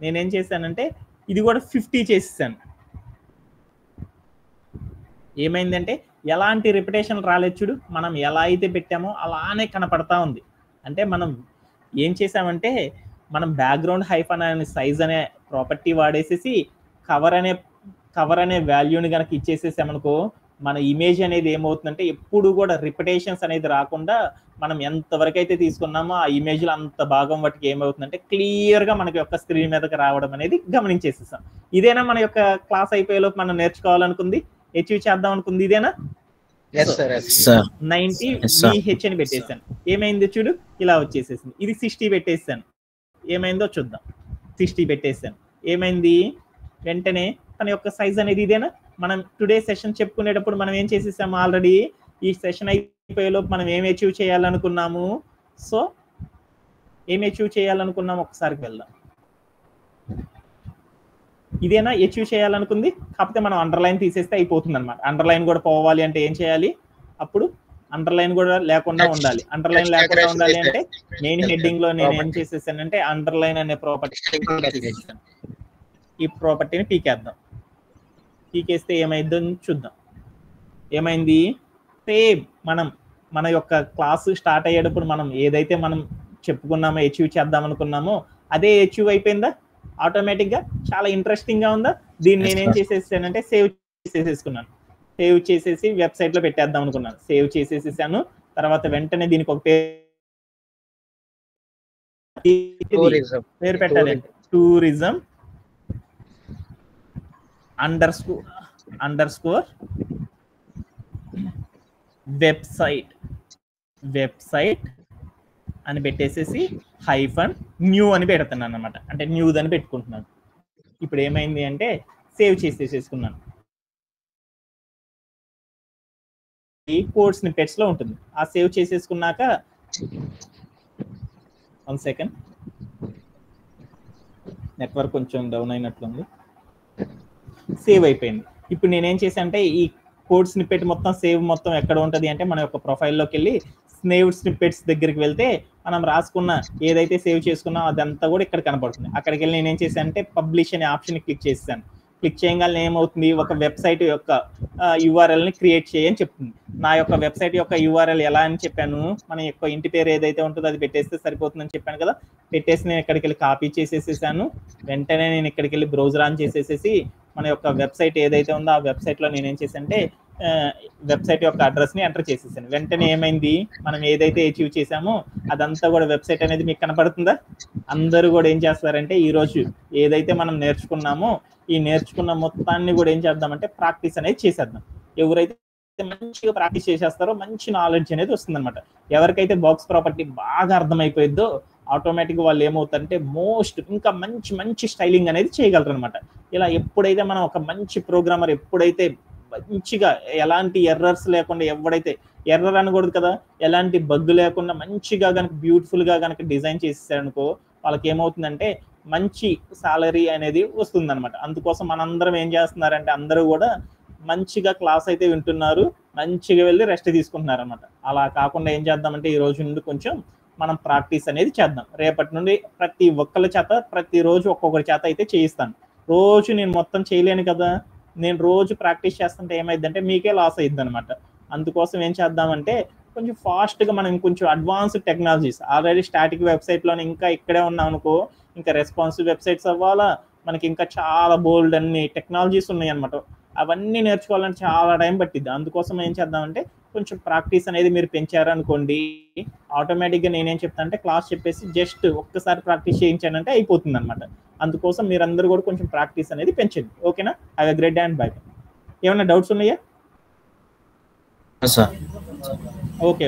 నేనేం చేశానంటే ఇది కూడా 50 చేసేసాను. ఏమైందంటే ఎలాంటి రిపిటేషన్ రాలేదు చూడు. మనం ఎలా అయితే పెట్టామో అలానే కనపడతా ఉంది. అంటే మనం ఏం చేసామంటే మనం బ్యాక్గ్రౌండ్ హైఫన్ అనే సైజ్ అనే ప్రాపర్టీ వాడేసేసి కవర్ అనే వాల్యూని కనుక ఇచ్చేసేసామనుకో మన ఇమేజ్ అనేది ఏమవుతుందంటే ఎప్పుడు కూడా రిపిటేషన్స్ అనేది రాకుండా మనం ఎంతవరకు అయితే తీసుకున్నామో ఆ ఇమేజ్ లో అంత భాగం వాటికి ఏమవుతుందంటే క్లియర్ గా మనకి యొక్క స్క్రీన్ మీదకి రావడం అనేది గమనించేసేసాం. ఇదేనా మన యొక్క క్లాస్ అయిపోయేలోపు మనం నేర్చుకోవాలనుకుంది, అచీవ్ చేద్దాం అనుకుంది ఇదేనా? 90 VH అని పెట్టేశాను. ఏమైంది చూడు ఇలా వచ్చేసేసింది. ఇది 60 పెట్టేసాను. ఏమైందో చూద్దాం. 60 పెట్టేసాను. ఏమైంది వెంటనే తన యొక్క సైజ్ అనేది ఇదేనా? మనం టుడే సెషన్ చెప్పుకునేటప్పుడు మనం ఏం చేసేసాము ఆల్రెడీ ఈ సెషన్ అయిపోయేలోపు మనం ఏం అచీవ్ చేయాలనుకున్నాము. సో ఏం అచీవ్ చేయాలనుకున్నాము ఒకసారికి వెళ్దాం. ఇదేనా అచీవ్ చేయాలనుకుంది? కాకపోతే మనం అండర్లైన్ తీసేస్తే అయిపోతుంది అనమాట. అండర్లైన్ కూడా పోవాలి అంటే ఏం చేయాలి? అప్పుడు అండర్లైన్ కూడా లేకుండా ఉండాలి. అండర్లైన్ లేకుండా ఉండాలి అంటే మెయిన్ హెడ్డింగ్ లో నేను ఏం చేసేసానంటే అండర్లైన్ అనే ప్రాపర్టీ చేసేసాను. ఈ ప్రాపర్టీని పీకేద్దాం. పీకేస్తే ఏమైందో చూద్దాం. ఏమైంది సేమ్ మనం మన యొక్క క్లాస్ స్టార్ట్ అయ్యేటప్పుడు మనం ఏదైతే మనం చెప్పుకున్నామో అచీవ్ చేద్దాం అనుకున్నామో అదే అచీవ్ అయిపోయిందా ఆటోమేటిక్ గా? చాలా ఇంట్రెస్టింగ్ గా ఉందా? దీన్ని నేనేం చేసేసానంటే సేవ్ చేసేసుకున్నాను. సేవ్ చేసేసి వెబ్సైట్ లో పెట్టేద్దాం అనుకున్నాను. సేవ్ చేసేసేసాను. తర్వాత వెంటనే దీనికి ఒక పేరు పెట్టాలి. టూరిజం అండర్ స్కోర్ వెబ్సైట్ అని పెట్టేసేసి హైఫన్ న్యూ అని పెడుతున్నాను అనమాట. అంటే న్యూస్ అని పెట్టుకుంటున్నాను. ఇప్పుడు ఏమైంది అంటే సేవ్ చేసేసుకున్నాను. ఈ కోడ్ స్నిప్పెట్స్ లో ఉంటుంది. ఆ సేవ్ చేసేసుకున్నాక 1 సెకండ్, నెట్వర్క్ కొంచెం డౌన్ అయినట్లుంది. సేవ్ అయిపోయింది. ఇప్పుడు నేనేం చేశాను అంటే ఈ కోడ్ స్నిప్పెట్ మొత్తం సేవ్ మొత్తం ఎక్కడ ఉంటుంది అంటే మన యొక్క ప్రొఫైల్లోకి వెళ్ళి సేవ్ స్నిప్పెట్స్ దగ్గరికి వెళ్తే మనం రాసుకున్న ఏదైతే సేవ్ చేసుకున్నా అదంతా కూడా ఇక్కడ కనపడుతుంది. అక్కడికి వెళ్ళి నేనేం చేశాను అంటే పబ్లిష్ అనే ఆప్షన్ క్లిక్ చేశాను. క్లిక్ చేయగానే ఏమవుతుంది, ఒక వెబ్సైట్ యొక్క యూఆర్ఎల్ ని క్రియేట్ చేయని చెప్తుంది. నా యొక్క వెబ్సైట్ యొక్క యూఆర్ఎల్ ఎలా అని చెప్పాను, మన యొక్క ఇంటి పేరు ఏదైతే ఉంటుందో అది పెట్టేస్తే సరిపోతుందని చెప్పాను కదా. పెట్టేసి నేను ఇక్కడికి వెళ్ళి కాపీ చేసేసేసాను. వెంటనే నేను ఇక్కడికి వెళ్ళి బ్రౌజర్ ఆన్ చేసేసేసి మన యొక్క వెబ్సైట్ ఏదైతే ఉందో ఆ వెబ్సైట్ లో నేనేం చేశానంటే వెబ్సైట్ యొక్క అడ్రస్ ని ఎంటర్ చేసేసాను. వెంటనే ఏమైంది, మనం ఏదైతే అచీవ్ చేసామో అదంతా కూడా వెబ్సైట్ అనేది మీకు కనపడుతుందా? అందరూ కూడా ఏం చేస్తారంటే ఈ రోజు ఏదైతే మనం నేర్చుకున్నామో ఈ నేర్చుకున్న మొత్తాన్ని కూడా ఏం చేద్దామంటే ప్రాక్టీస్ అనేది చేసేద్దాం. ఎవరైతే మంచిగా ప్రాక్టీస్ చేసేస్తారో మంచి నాలెడ్జ్ అనేది వస్తుంది అనమాట. ఎవరికైతే బాక్స్ ప్రాపర్టీ బాగా అర్థమైపోయిద్దో ఆటోమేటిక్ వాళ్ళు ఏమవుతారంటే ఇంకా మంచి స్టైలింగ్ అనేది చేయగలరు అనమాట. ఇలా ఎప్పుడైతే మనం ఒక మంచి ప్రోగ్రామర్ ఎప్పుడైతే మంచిగా ఎలాంటి ఎర్రర్స్ లేకుండా, ఎవడైతే ఎర్రర్ అనకూడదు కదా, ఎలాంటి బగ్ లేకుండా మంచిగా కనుక బ్యూటిఫుల్ గా కనుక డిజైన్ చేసేసారనుకో వాళ్ళకి ఏమవుతుందంటే మంచి సాలరీ అనేది వస్తుంది అనమాట. అందుకోసం మనందరం ఏం చేస్తున్నారంటే అందరూ కూడా మంచిగా క్లాస్ అయితే వింటున్నారు, మంచిగా వెళ్ళి రెస్ట్ తీసుకుంటున్నారు అనమాట. అలా కాకుండా ఏం చేద్దామంటే ఈ రోజు నుండి కొంచెం మనం ప్రాక్టీస్ అనేది చేద్దాం. రేపటి నుండి ప్రతి ఒక్కరి చేత ప్రతిరోజు ఒక్కొక్కరి చేత అయితే చేయిస్తాను. రోజు నేను మొత్తం చేయలేను కదా, నేను రోజు ప్రాక్టీస్ చేస్తుంటే ఏమైందంటే మీకే లాస్ అయ్యిద్ది అనమాట. అందుకోసం ఏం చేద్దామంటే కొంచెం ఫాస్ట్గా మనం కొంచెం అడ్వాన్స్డ్ టెక్నాలజీస్ ఆల్రెడీ స్టాటిక్ వెబ్సైట్లోనే ఇంకా ఇక్కడే ఉన్నాం అనుకో, ఇంకా రెస్పాన్సివ్ వెబ్సైట్స్ అవ్వాలా, మనకి ఇంకా చాలా బోల్డ్ అన్ని టెక్నాలజీస్ ఉన్నాయి అనమాట. అవన్నీ నేర్చుకోవాలంటే చాలా టైం పట్టిద్ది. అందుకోసం ఏం చేద్దామంటే కొంచెం ప్రాక్టీస్ అనేది మీరు పెంచారనుకోండి, ఆటోమేటిక్గా నేనేం చెప్తాను అంటే క్లాస్ చెప్పేసి జస్ట్ ఒక్కసారి ప్రాక్టీస్ చేయించానంటే అయిపోతుంది అనమాట. అందుకోసం మీరందరూ కూడా కొంచెం ప్రాక్టీస్ అనేది పెంచండి. ఓకేనా? Have a great day and by. ఏమైనా డౌట్స్ ఉన్నాయా? Sir okay.